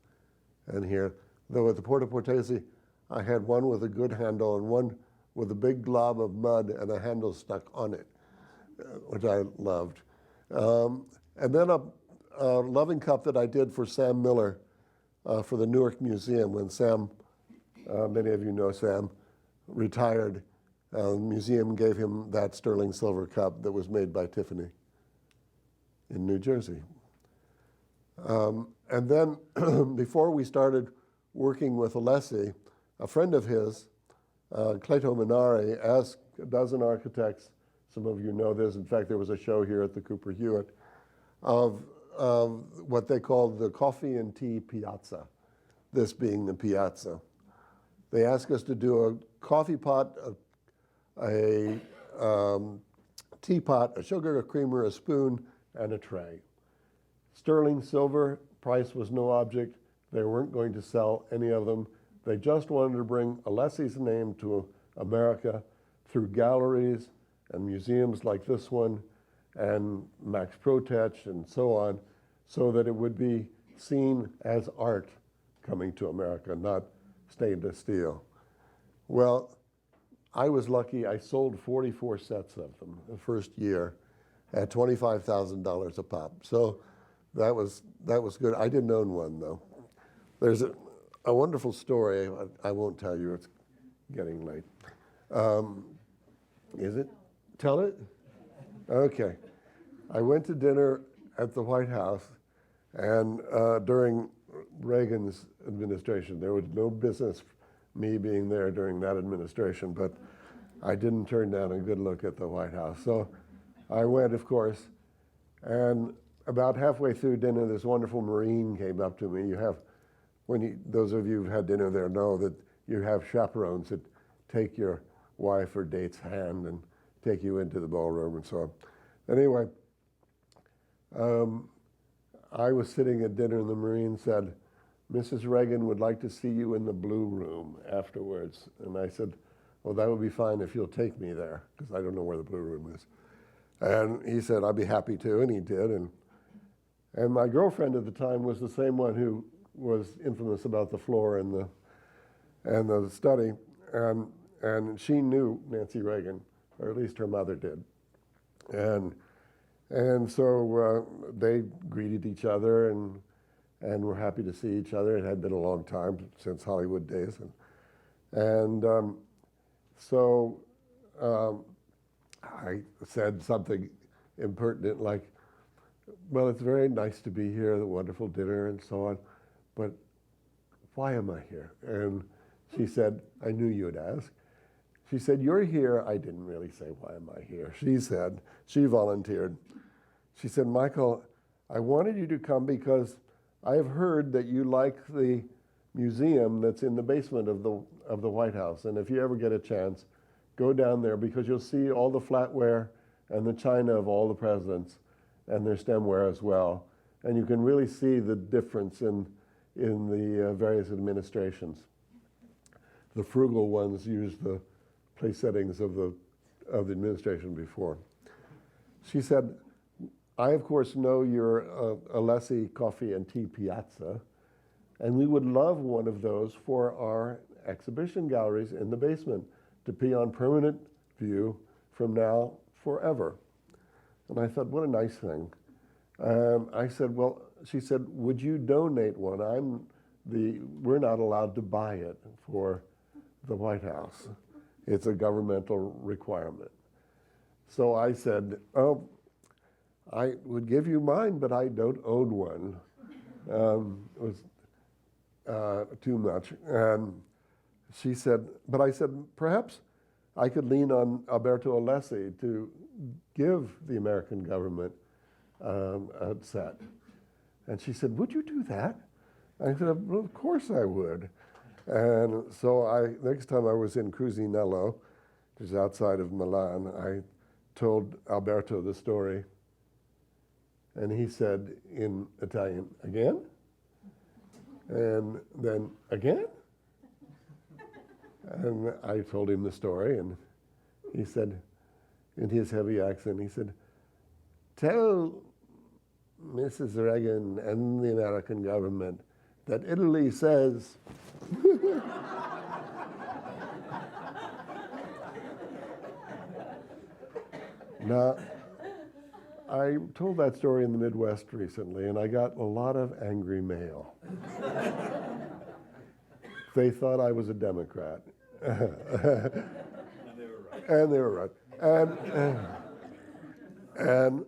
B: And here, though at the Porta Portese, I had one with a good handle and one with a big glob of mud and a handle stuck on it, which I loved. And then a loving cup that I did for Sam Miller for the Newark Museum when Sam, many of you know Sam, retired. The museum gave him that sterling silver cup that was made by Tiffany in New Jersey. And then before we started working with Alessi, a friend of his, Cleto Minari, asked a dozen architects, some of you know this, in fact there was a show here at the Cooper-Hewitt, of what they called the coffee and tea piazza, this being the piazza. They asked us to do a coffee pot, a teapot, a sugar, a creamer, a spoon, and a tray. Sterling silver, price was no object. They weren't going to sell any of them. They just wanted to bring Alessi's name to America through galleries and museums like this one and Max Protech and so on, so that it would be seen as art coming to America, not stainless steel. Well, I was lucky. I sold 44 sets of them the first year at $25,000 a pop. So that was good. I didn't own one, though. There's a wonderful story. I won't tell you. It's getting late. Is it? Tell it? Okay. I went to dinner at the White House, and during Reagan's administration, there was no business me being there during that administration, but I didn't turn down a good look at the White House. So I went, of course, and about halfway through dinner, this wonderful Marine came up to me. Those of you who've had dinner there know that you have chaperones that take your wife or date's hand and take you into the ballroom and so on. Anyway, I was sitting at dinner and the Marine said, "Mrs. Reagan would like to see you in the blue room afterwards." And I said, "Well, that would be fine if you'll take me there, because I don't know where the blue room is." And he said, "I'd be happy to," and he did. And my girlfriend at the time was the same one who was infamous about the floor and the study. And she knew Nancy Reagan, or at least her mother did. And so they greeted each other and were happy to see each other. It had been a long time since Hollywood days. And so I said something impertinent like, well, it's very nice to be here, the wonderful dinner and so on, but why am I here? And she said, I knew you would ask. She said, you're here. I didn't really say, why am I here? She said, she volunteered. She said, Michael, I wanted you to come because I have heard that you like the museum that's in the basement of the White House. And if you ever get a chance, go down there because you'll see all the flatware and the china of all the presidents and their stemware as well. And you can really see the difference in the various administrations. The frugal ones use the place settings of the administration before. She said, I, of course, know you're Alessi Coffee and Tea Piazza, and we would love one of those for our exhibition galleries in the basement to be on permanent view from now forever. And I thought, what a nice thing. I said, well, she said, would you donate one? We're not allowed to buy it for the White House. It's a governmental requirement. So I said, oh, I would give you mine, but I don't own one. It was too much. And she said, but I said, perhaps I could lean on Alberto Alessi to give the American government a set. And she said, would you do that? I said, well, of course I would. And so next time I was in Crusinello, which is outside of Milan, I told Alberto the story. And he said in Italian, again? And then, again? And I told him the story, and he said, in his heavy accent, he said, tell Mrs. Reagan and the American government that Italy says, Now, I told that story in the Midwest recently, and I got a lot of angry mail. They thought I was a Democrat. And they were right. And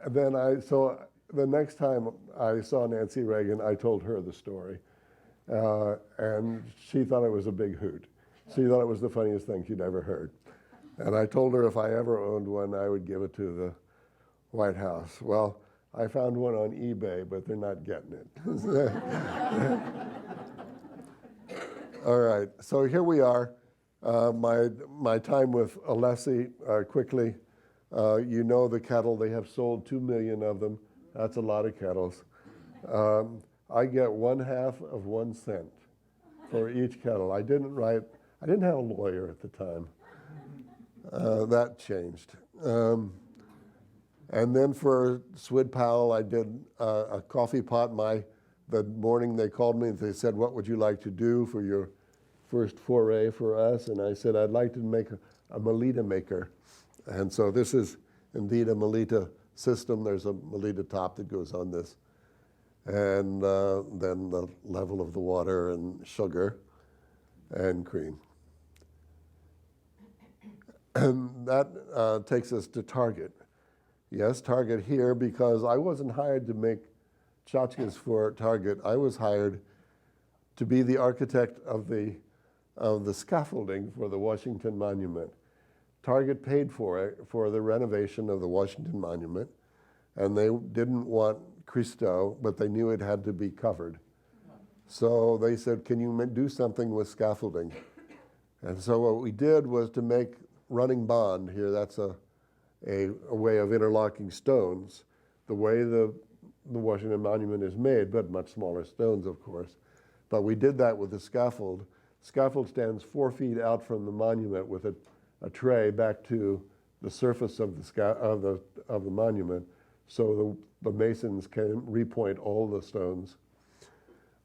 B: then so the next time I saw Nancy Reagan, I told her the story. And she thought it was a big hoot. She thought it was the funniest thing she'd ever heard. And I told her if I ever owned one, I would give it to the White House. Well, I found one on eBay, but they're not getting it. All right, so here we are. My time with Alessi, quickly. You know the kettle, they have sold 2 million of them. That's a lot of kettles. I get 1/2 of 1 cent for each kettle. I didn't have a lawyer at the time. That changed. And then for Swid Powell, I did a coffee pot. The morning they called me, they said, what would you like to do for your first foray for us? And I said, I'd like to make a Melita maker. And so this is indeed a Melita system. There's a Melita top that goes on this. And then the level of the water and sugar and cream. And that takes us to Target. Yes, Target here, because I wasn't hired to make tchotchkes for Target. I was hired to be the architect of the scaffolding for the Washington Monument. Target paid for it, for the renovation of the Washington Monument, and they didn't want Christo, but they knew it had to be covered. So they said, can you do something with scaffolding? And so what we did was to make running bond here. That's a way of interlocking stones, the way the Washington Monument is made, but much smaller stones, of course. But we did that with the scaffold. Scaffold stands 4 feet out from the monument with a tray back to the surface of the monument, so the masons can repoint all the stones.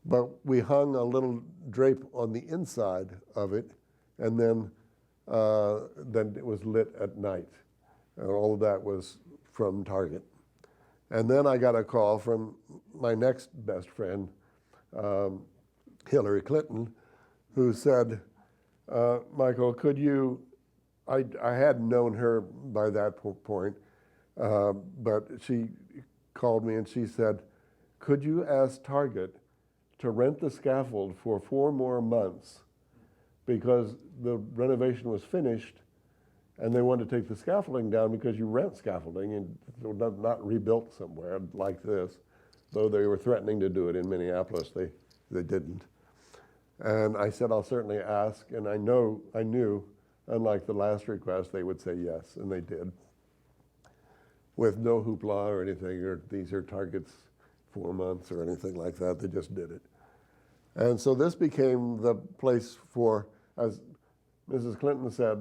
B: But we hung a little drape on the inside of it, and then it was lit at night. And all of that was from Target. And then I got a call from my next best friend, Hillary Clinton, who said, Michael, could you, I had known her by that point, but she called me and she said, could you ask Target to rent the scaffold for 4 more months because the renovation was finished and they wanted to take the scaffolding down because you rent scaffolding and not rebuilt somewhere like this. Though they were threatening to do it in Minneapolis, they didn't. And I said, I'll certainly ask, and I knew, unlike the last request, they would say yes, and they did. With no hoopla or anything, or these are Target's 4 months or anything like that, they just did it. And so this became the place for, as Mrs. Clinton said,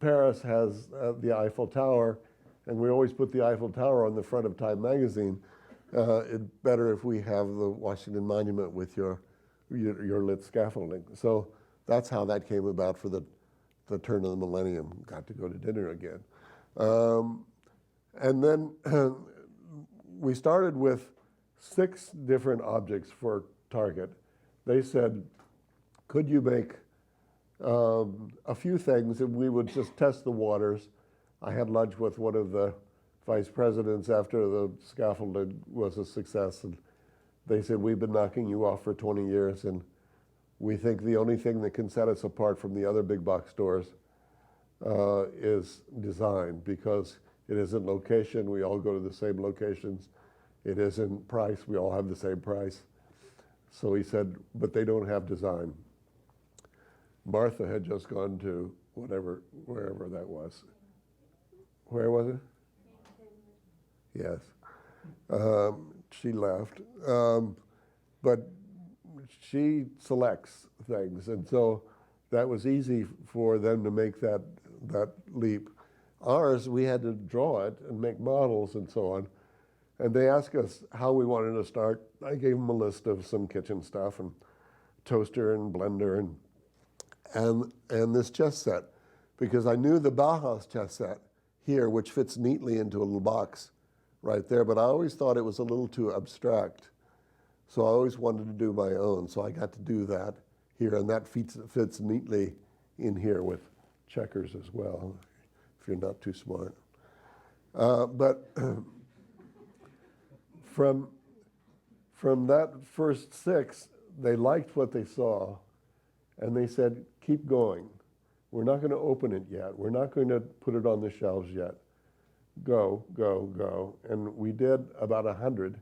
B: Paris has the Eiffel Tower, and we always put the Eiffel Tower on the front of Time magazine. It's better if we have the Washington Monument with your lit scaffolding. So that's how that came about for the turn of the millennium. Got to go to dinner again. And then we started with 6 different objects for Target. They said, could you make a few things, and we would just test the waters. I had lunch with one of the vice presidents after the scaffolding was a success, and they said, we've been knocking you off for 20 years, and we think the only thing that can set us apart from the other big box stores is design, because it isn't location, we all go to the same locations. It isn't price, we all have the same price. So he said, but they don't have design. Martha had just gone to wherever that was. Where was it? Yes. She left. But she selects things, and so that was easy for them to make that leap. Ours, we had to draw it and make models and so on. And they asked us how we wanted to start. I gave them a list of some kitchen stuff and toaster and blender and this chess set, because I knew the Bauhaus chess set here, which fits neatly into a little box right there, but I always thought it was a little too abstract. So I always wanted to do my own, so I got to do that here, and that fits neatly in here with checkers as well, if you're not too smart. But from that first 6, they liked what they saw, and they said, keep going. We're not going to open it yet. We're not going to put it on the shelves yet. Go, go, go. And we did about 100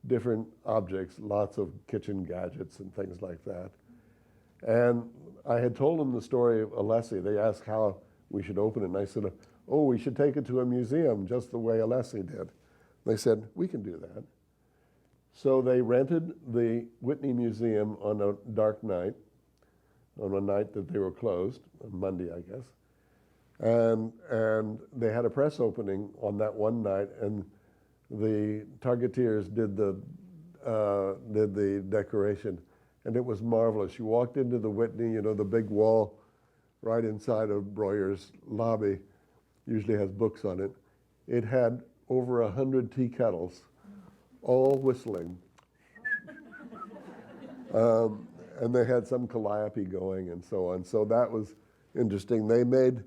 B: different objects, lots of kitchen gadgets and things like that. And I had told them the story of Alessi. They asked how we should open it, and I said, oh, we should take it to a museum just the way Alessi did. They said, we can do that. So they rented the Whitney Museum on a dark night, on a night that they were closed, on Monday, I guess. And they had a press opening on that one night, and the Targeteers did the decoration, and it was marvelous. You walked into the Whitney, you know, the big wall right inside of Breuer's lobby, usually has books on it. It had over 100 tea kettles, all whistling. And they had some calliope going and so on. So that was interesting. They made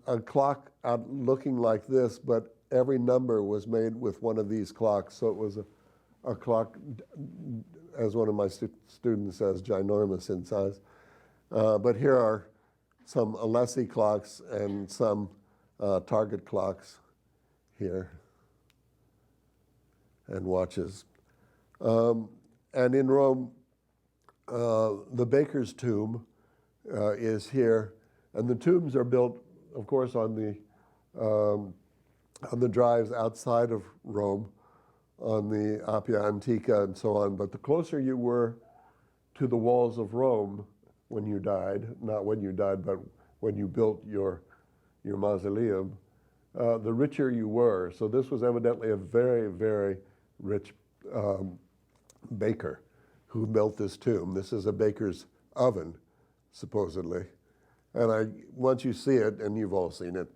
B: a clock out looking like this, but every number was made with one of these clocks. So it was a clock, as one of my students says, ginormous in size. But here are some Alessi clocks and some Target clocks here, and watches. And in Rome, the baker's tomb is here, and the tombs are built, of course, on the drives outside of Rome, on the Appia Antica and so on. But the closer you were to the walls of Rome when you died, not when you died, but when you built your mausoleum, the richer you were. So this was evidently a very, very rich baker who built this tomb. This is a baker's oven, supposedly. And once you see it, and you've all seen it,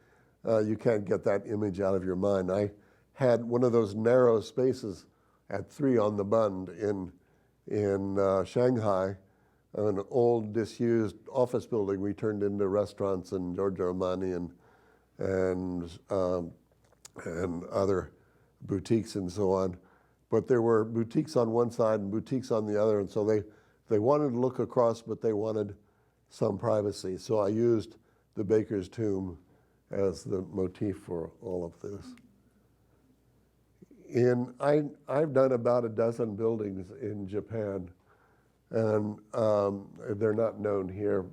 B: you can't get that image out of your mind. I had one of those narrow spaces at 3 on the Bund in Shanghai, an old disused office building we turned into restaurants and Giorgio Armani and other boutiques and so on. But there were boutiques on one side and boutiques on the other, and so they wanted to look across, but they wanted some privacy. So I used the baker's tomb as the motif for all of this. I've done about a dozen buildings in Japan, and they're not known here,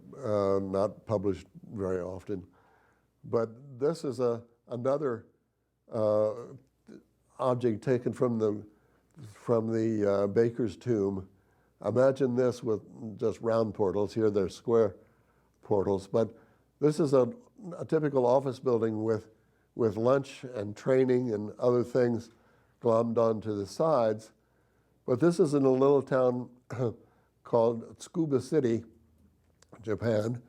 B: not published very often. But this is another object taken from the baker's tomb. Imagine this with just round portals. Here they're square portals, but this is a typical office building with lunch and training and other things glommed onto the sides. But this is in a little town called Tsukuba City, Japan,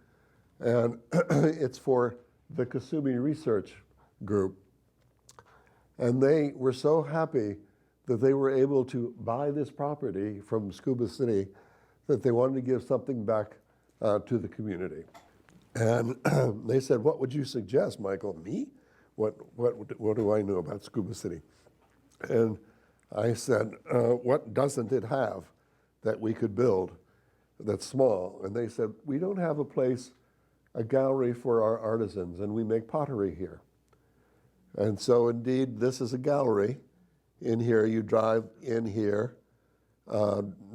B: and it's for the Kasumi Research Group. And they were so happy that they were able to buy this property from Tsukuba City that they wanted to give something back to the community. And they said, "What would you suggest, Michael?" Me? What do I know about Tsukuba City? And I said, "What doesn't it have that we could build that's small?" And they said, "We don't have a gallery for our artisans, and we make pottery here." And so indeed, this is a gallery. In here, you drive in here,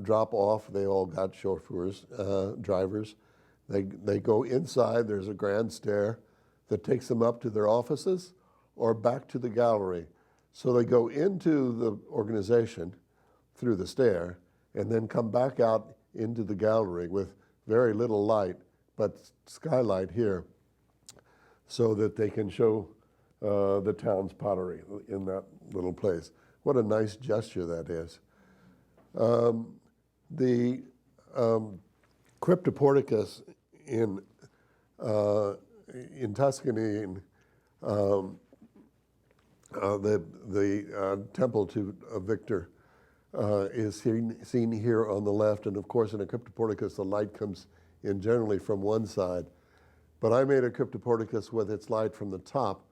B: drop off. They all got chauffeurs, drivers. They go inside. There's a grand stair that takes them up to their offices or back to the gallery. So they go into the organization through the stair and then come back out into the gallery with very little light, but skylight here, so that they can show the town's pottery in that little place. What a nice gesture that is. The Cryptoporticus in Tuscany, the temple to Victor is seen here on the left, and of course in a Cryptoporticus the light comes in generally from one side. But I made a Cryptoporticus with its light from the top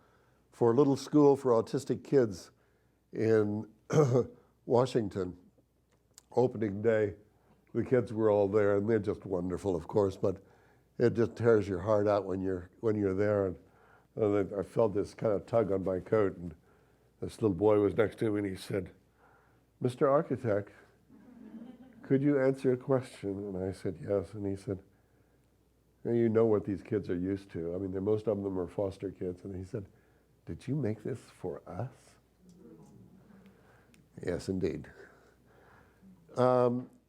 B: for a little school for autistic kids in Washington. Opening day, the kids were all there, and they're just wonderful, of course, but it just tears your heart out when you're there. And I felt this kind of tug on my coat, and this little boy was next to me, and he said, "Mr. Architect, could you answer a question?" And I said, "Yes." And he said, "You know what these kids are used to. I mean, most of them are foster kids." And he said, "Did you make this for us?" Yes, indeed.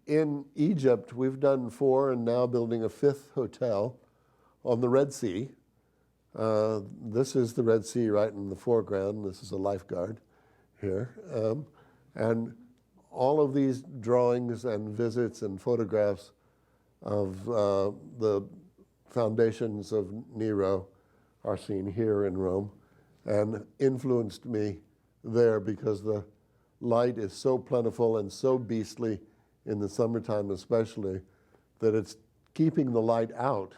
B: In Egypt, we've done 4 and now building a 5th hotel on the Red Sea. This is the Red Sea right in the foreground. This is a lifeguard here. And all of these drawings and visits and photographs of the foundations of Nero are seen here in Rome and influenced me there because the light is so plentiful and so beastly in the summertime especially that it's keeping the light out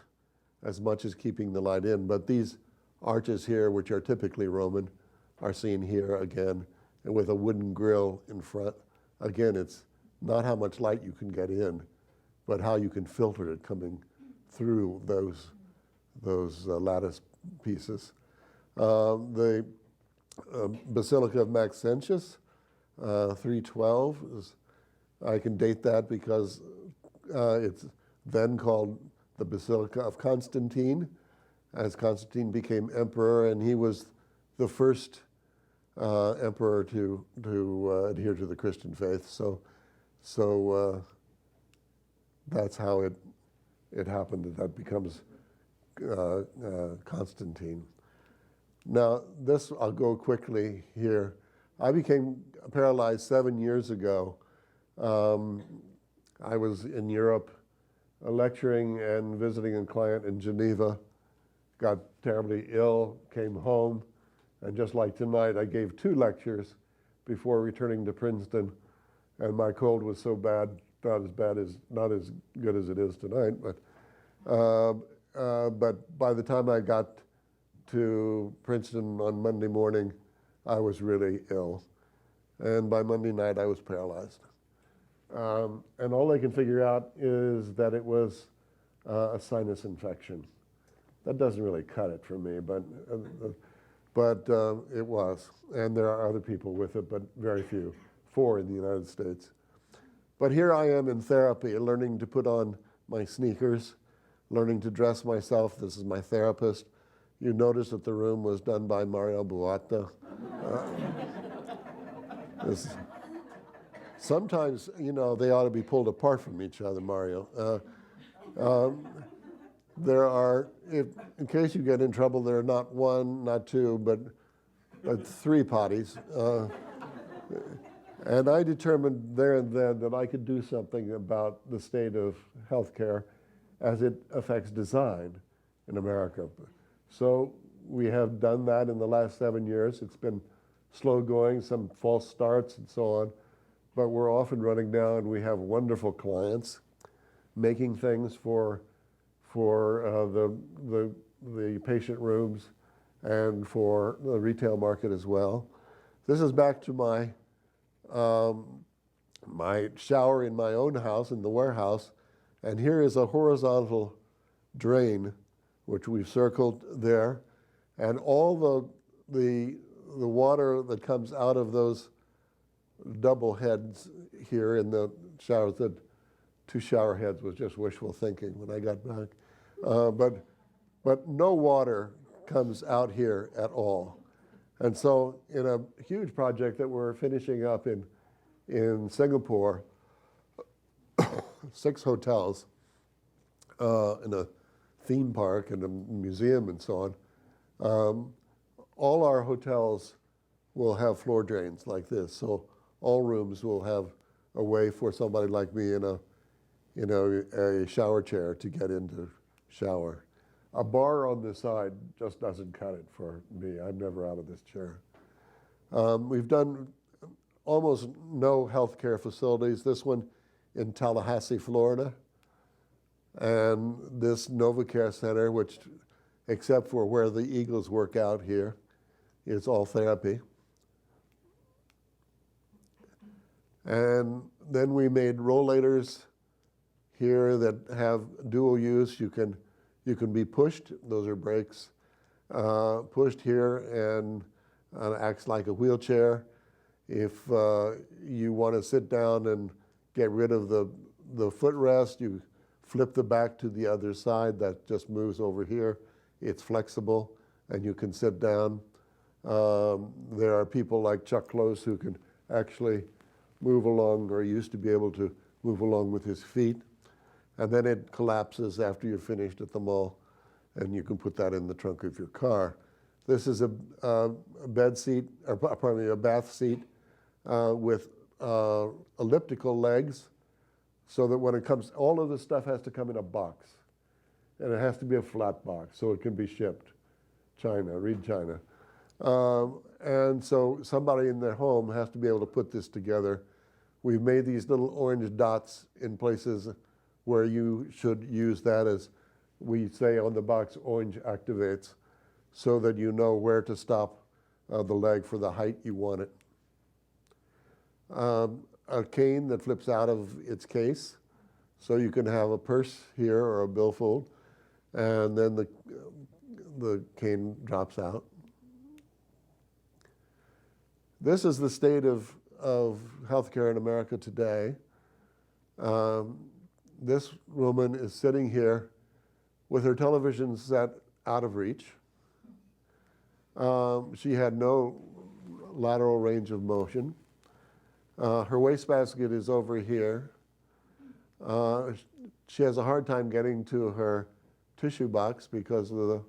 B: as much as keeping the light in. But these arches here, which are typically Roman, are seen here again, and with a wooden grill in front. Again, it's not how much light you can get in, but how you can filter it coming through those lattice pieces. The Basilica of Maxentius, 312, I can date that because it's then called the Basilica of Constantine, as Constantine became emperor, and he was the first emperor to adhere to the Christian faith. So that's how it happened that becomes Constantine. Now, this I'll go quickly here. I became paralyzed 7 years ago. I was in Europe lecturing and visiting a client in Geneva, got terribly ill, came home, and just like tonight, I gave 2 lectures before returning to Princeton, and my cold was so bad not as good as it is tonight. But by the time I got to Princeton on Monday morning, I was really ill, and by Monday night I was paralyzed. And all they can figure out is that it was a sinus infection. That doesn't really cut it for me, but it was. And there are other people with it, but very few, 4 in the United States. But here I am in therapy, learning to put on my sneakers, learning to dress myself. This is my therapist. You notice that the room was done by Mario Buatta. Sometimes, you know, they ought to be pulled apart from each other, Mario. There are, in case you get in trouble, there are not 1, not 2, but 3 potties. And I determined there and then that I could do something about the state of healthcare as it affects design in America. So we have done that in the last 7 years. It's been slow going, some false starts and so on, but we're off and running now, and we have wonderful clients making things for the patient rooms and for the retail market as well. This is back to my my shower in my own house in the warehouse, and here is a horizontal drain which we've circled there, and all the water that comes out of those double heads here in the showers, the 2 shower heads was just wishful thinking when I got back. But no water comes out here at all. And so in a huge project that we're finishing up in Singapore, 6 hotels, in a theme park and a museum and so on, all our hotels will have floor drains like this. So all rooms will have a way for somebody like me in a shower chair to get into shower. A bar on the side just doesn't cut it for me. I'm never out of this chair. We've done almost no healthcare facilities. This one in Tallahassee, Florida, and this NovaCare Center, which, except for where the Eagles work out here, is all therapy. And then we made rollators here that have dual use. You can be pushed, those are brakes, pushed here and acts like a wheelchair. If you want to sit down and get rid of the footrest, you flip the back to the other side, that just moves over here. It's flexible and you can sit down. There are people like Chuck Close who can actually move along, or used to be able to move along with his feet. And then it collapses after you're finished at the mall, and you can put that in the trunk of your car. This is a bed seat, or pardon me, a bath seat with elliptical legs, so that when it comes, all of this stuff has to come in a box, and it has to be a flat box so it can be shipped. China, read China. And so somebody in their home has to be able to put this together. We've made these little orange dots in places where you should use that, as we say on the box, orange activates, so that you know where to stop the leg for the height you want it. A cane that flips out of its case, so you can have a purse here or a billfold, and then the cane drops out. This is the state of healthcare in America today. This woman is sitting here with her television set out of reach. She had no lateral range of motion. Her wastebasket is over here. She has a hard time getting to her tissue box because of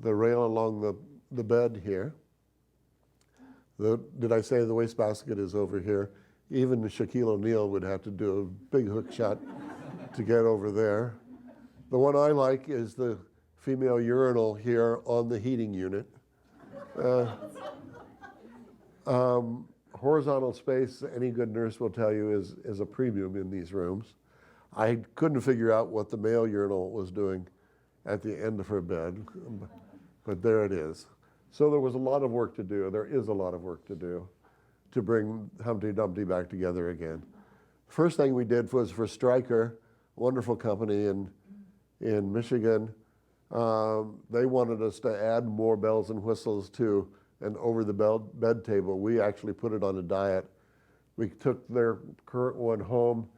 B: the rail along the bed here. Did I say the wastebasket is over here? Even Shaquille O'Neal would have to do a big hook shot to get over there. The one I like is the female urinal here on the heating unit. horizontal space, any good nurse will tell you, is a premium in these rooms. I couldn't figure out what the male urinal was doing at the end of her bed, but there it is. So there was a lot of work to do. There is a lot of work to do to bring Humpty Dumpty back together again. First thing we did was for Stryker, a wonderful company in Michigan. They wanted us to add more bells and whistles to an over-the-bed table. We actually put it on a diet. We took their current one home.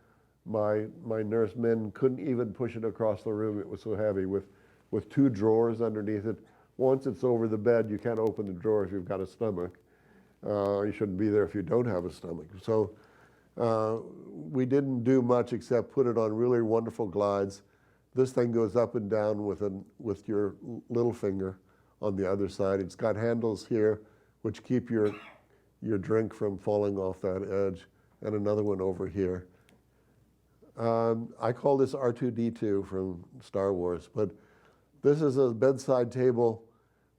B: My nurse men couldn't even push it across the room. It was so heavy with 2 drawers underneath it. Once it's over the bed, you can't open the drawer if you've got a stomach. You shouldn't be there if you don't have a stomach. So we didn't do much except put it on really wonderful glides. This thing goes up and down with your little finger on the other side. It's got handles here which keep your drink from falling off that edge, and another one over here. I call this R2-D2 from Star Wars, but this is a bedside table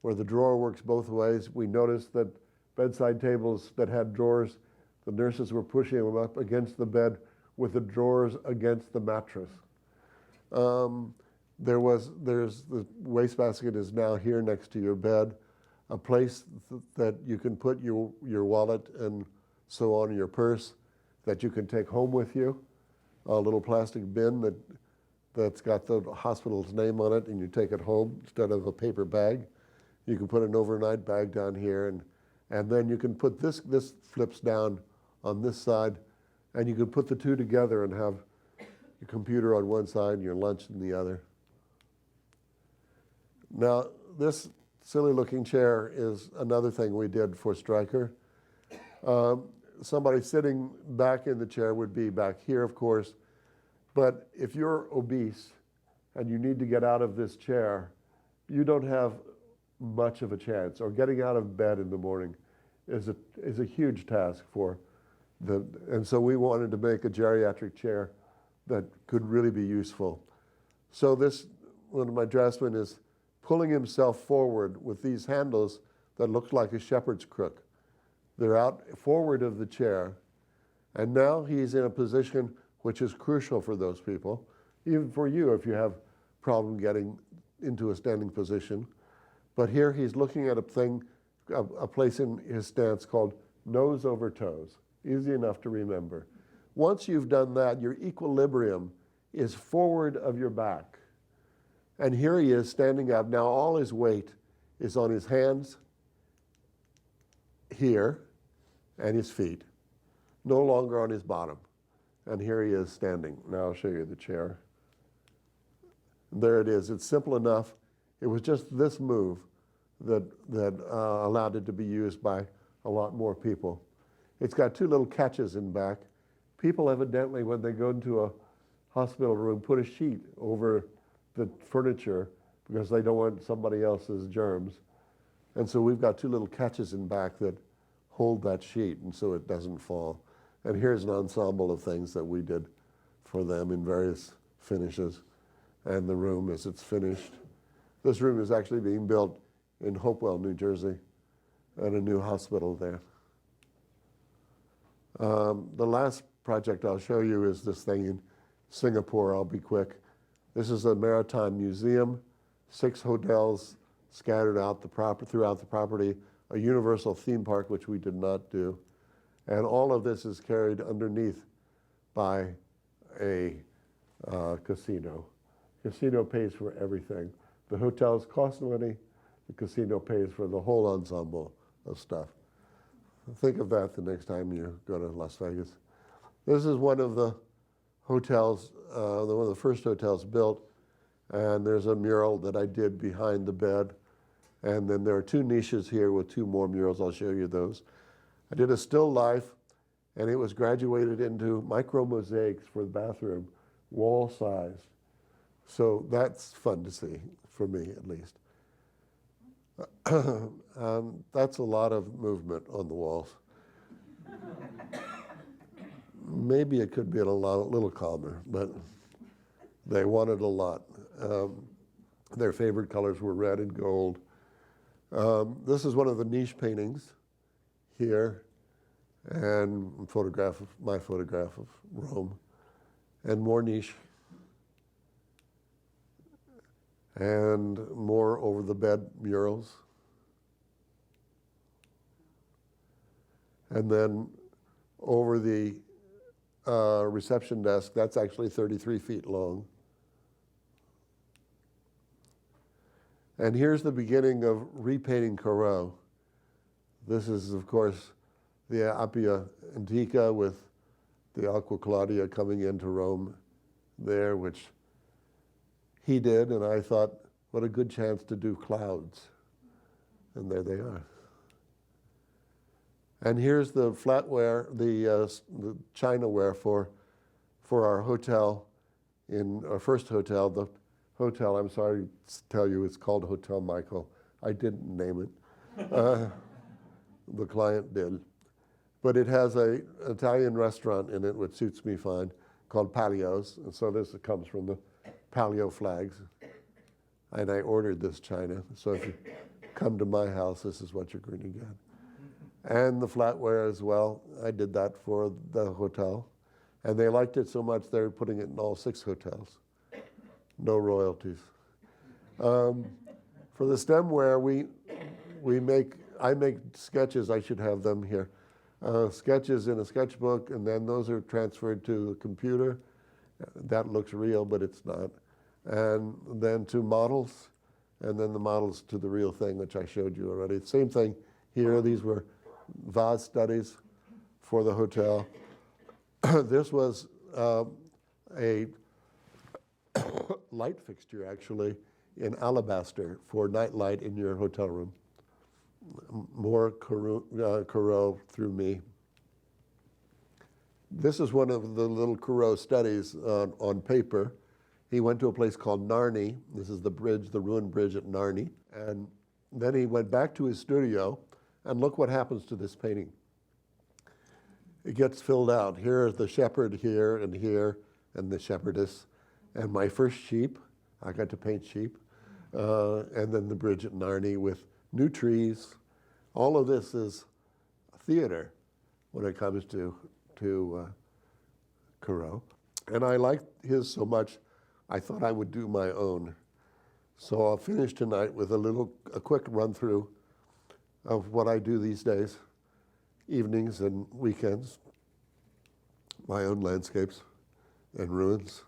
B: where the drawer works both ways. We noticed that bedside tables that had drawers, the nurses were pushing them up against the bed with the drawers against the mattress. There's the wastebasket is now here next to your bed, a place that you can put your wallet and so on, your purse, that you can take home with you, a little plastic bin that's got the hospital's name on it, and you take it home instead of a paper bag. You can put an overnight bag down here, and then you can put this flips down on this side, and you can put the two together and have your computer on one side and your lunch in the other. Now, this silly looking chair is another thing we did for Stryker. Somebody sitting back in the chair would be back here, of course, but if you're obese and you need to get out of this chair, you don't have much of a chance, or getting out of bed in the morning is a huge task and so we wanted to make a geriatric chair that could really be useful. So one of my draftsmen is pulling himself forward with these handles that look like a shepherd's crook. They're out forward of the chair, and now he's in a position which is crucial for those people, even for you if you have problem getting into a standing position. But here he's looking at a place in his stance called nose over toes. Easy enough to remember. Once you've done that, your equilibrium is forward of your back. And here he is standing up. Now all his weight is on his hands here and his feet, no longer on his bottom. And here he is standing. Now I'll show you the chair. There it is. It's simple enough. It was just this move that allowed it to be used by a lot more people. It's got 2 little catches in back. People evidently, when they go into a hospital room, put a sheet over the furniture because they don't want somebody else's germs. And so we've got 2 little catches in back that hold that sheet, and so it doesn't fall. And here's an ensemble of things that we did for them in various finishes. And the room as it's finished. This room is actually being built in Hopewell, New Jersey, at a new hospital there. The last project I'll show you is this thing in Singapore. I'll be quick. This is a maritime museum, 6 hotels scattered out throughout the property, a universal theme park, which we did not do. And all of this is carried underneath by a casino. Casino pays for everything. The hotels cost money. The casino pays for the whole ensemble of stuff. Think of that the next time you go to Las Vegas. This is one of the hotels, one of the first hotels built, and there's a mural that I did behind the bed. And then there are 2 niches here with 2 more murals. I'll show you those. I did a still life, and it was graduated into micro mosaics for the bathroom, wall sized. So that's fun to see, for me at least. That's a lot of movement on the walls. Maybe it could be a little calmer, but they wanted a lot. Their favorite colors were red and gold. This is one of the niche paintings here. and my photograph of Rome, and more niche, and more over the bed murals, and then over the reception desk, that's actually 33 feet long. And here's the beginning of repainting Corot. This is, of course, the Appia Antica with the Aqua Claudia coming into Rome there, which he did, and I thought, what a good chance to do clouds. And there they are. And here's the flatware, the chinaware for our hotel, in our first hotel. The hotel, I'm sorry to tell you, it's called Hotel Michael. I didn't name it. The client did. But it has an Italian restaurant in it, which suits me fine, called Palio's. And so this comes from the Palio flags. And I ordered this china. So if you come to my house, this is what you're going to get. And the flatware as well. I did that for the hotel. And they liked it so much they're putting it in all 6 hotels. No royalties. For the stemware, I make sketches. I should have them here. Sketches in a sketchbook, and then those are transferred to the computer. That looks real, but it's not. And then to models, and then the models to the real thing, which I showed you already. Same thing here. These were vase studies for the hotel. This was a light fixture, actually, in alabaster for night light in your hotel room. More Corot through me. This is one of the little Corot studies on paper. He went to a place called Narni. This is the bridge, the ruined bridge at Narni. And then he went back to his studio, and look what happens to this painting. It gets filled out. Here's the shepherd here, and the shepherdess. And my first sheep, I got to paint sheep. And then the bridge at Narni with new trees. All of this is theater when it comes to Corot. And I liked his so much, I thought I would do my own. So I'll finish tonight with a quick run through of what I do these days, evenings and weekends, my own landscapes and ruins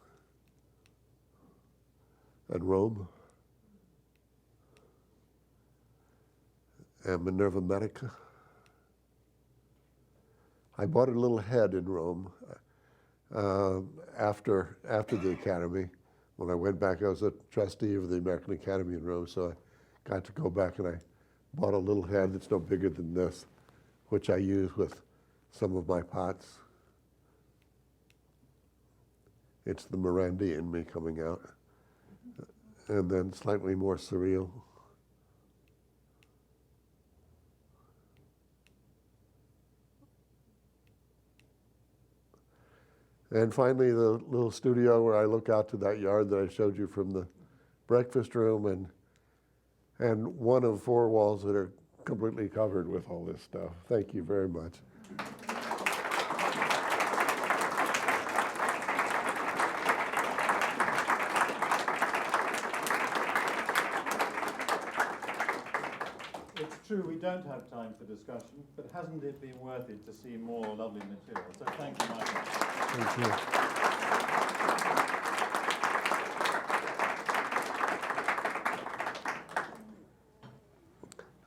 B: and Rome and Minerva Medica. I bought a little head in Rome after the Academy. When I went back, I was a trustee of the American Academy in Rome, so I got to go back and I bought a little head that's no bigger than this, which I use with some of my pots. It's the Miranda in me coming out. And then slightly more surreal. And finally, the little studio where I look out to that yard that I showed you from the breakfast room, and one of 4 walls that are completely covered with all this stuff. Thank you very much.
A: It's true we don't have time for discussion, but hasn't it been worth it to see more lovely material? So thank you, Michael.
B: Thank you.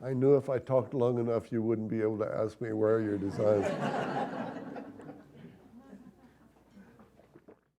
B: I knew if I talked long enough, you wouldn't be able to ask me where are your designs.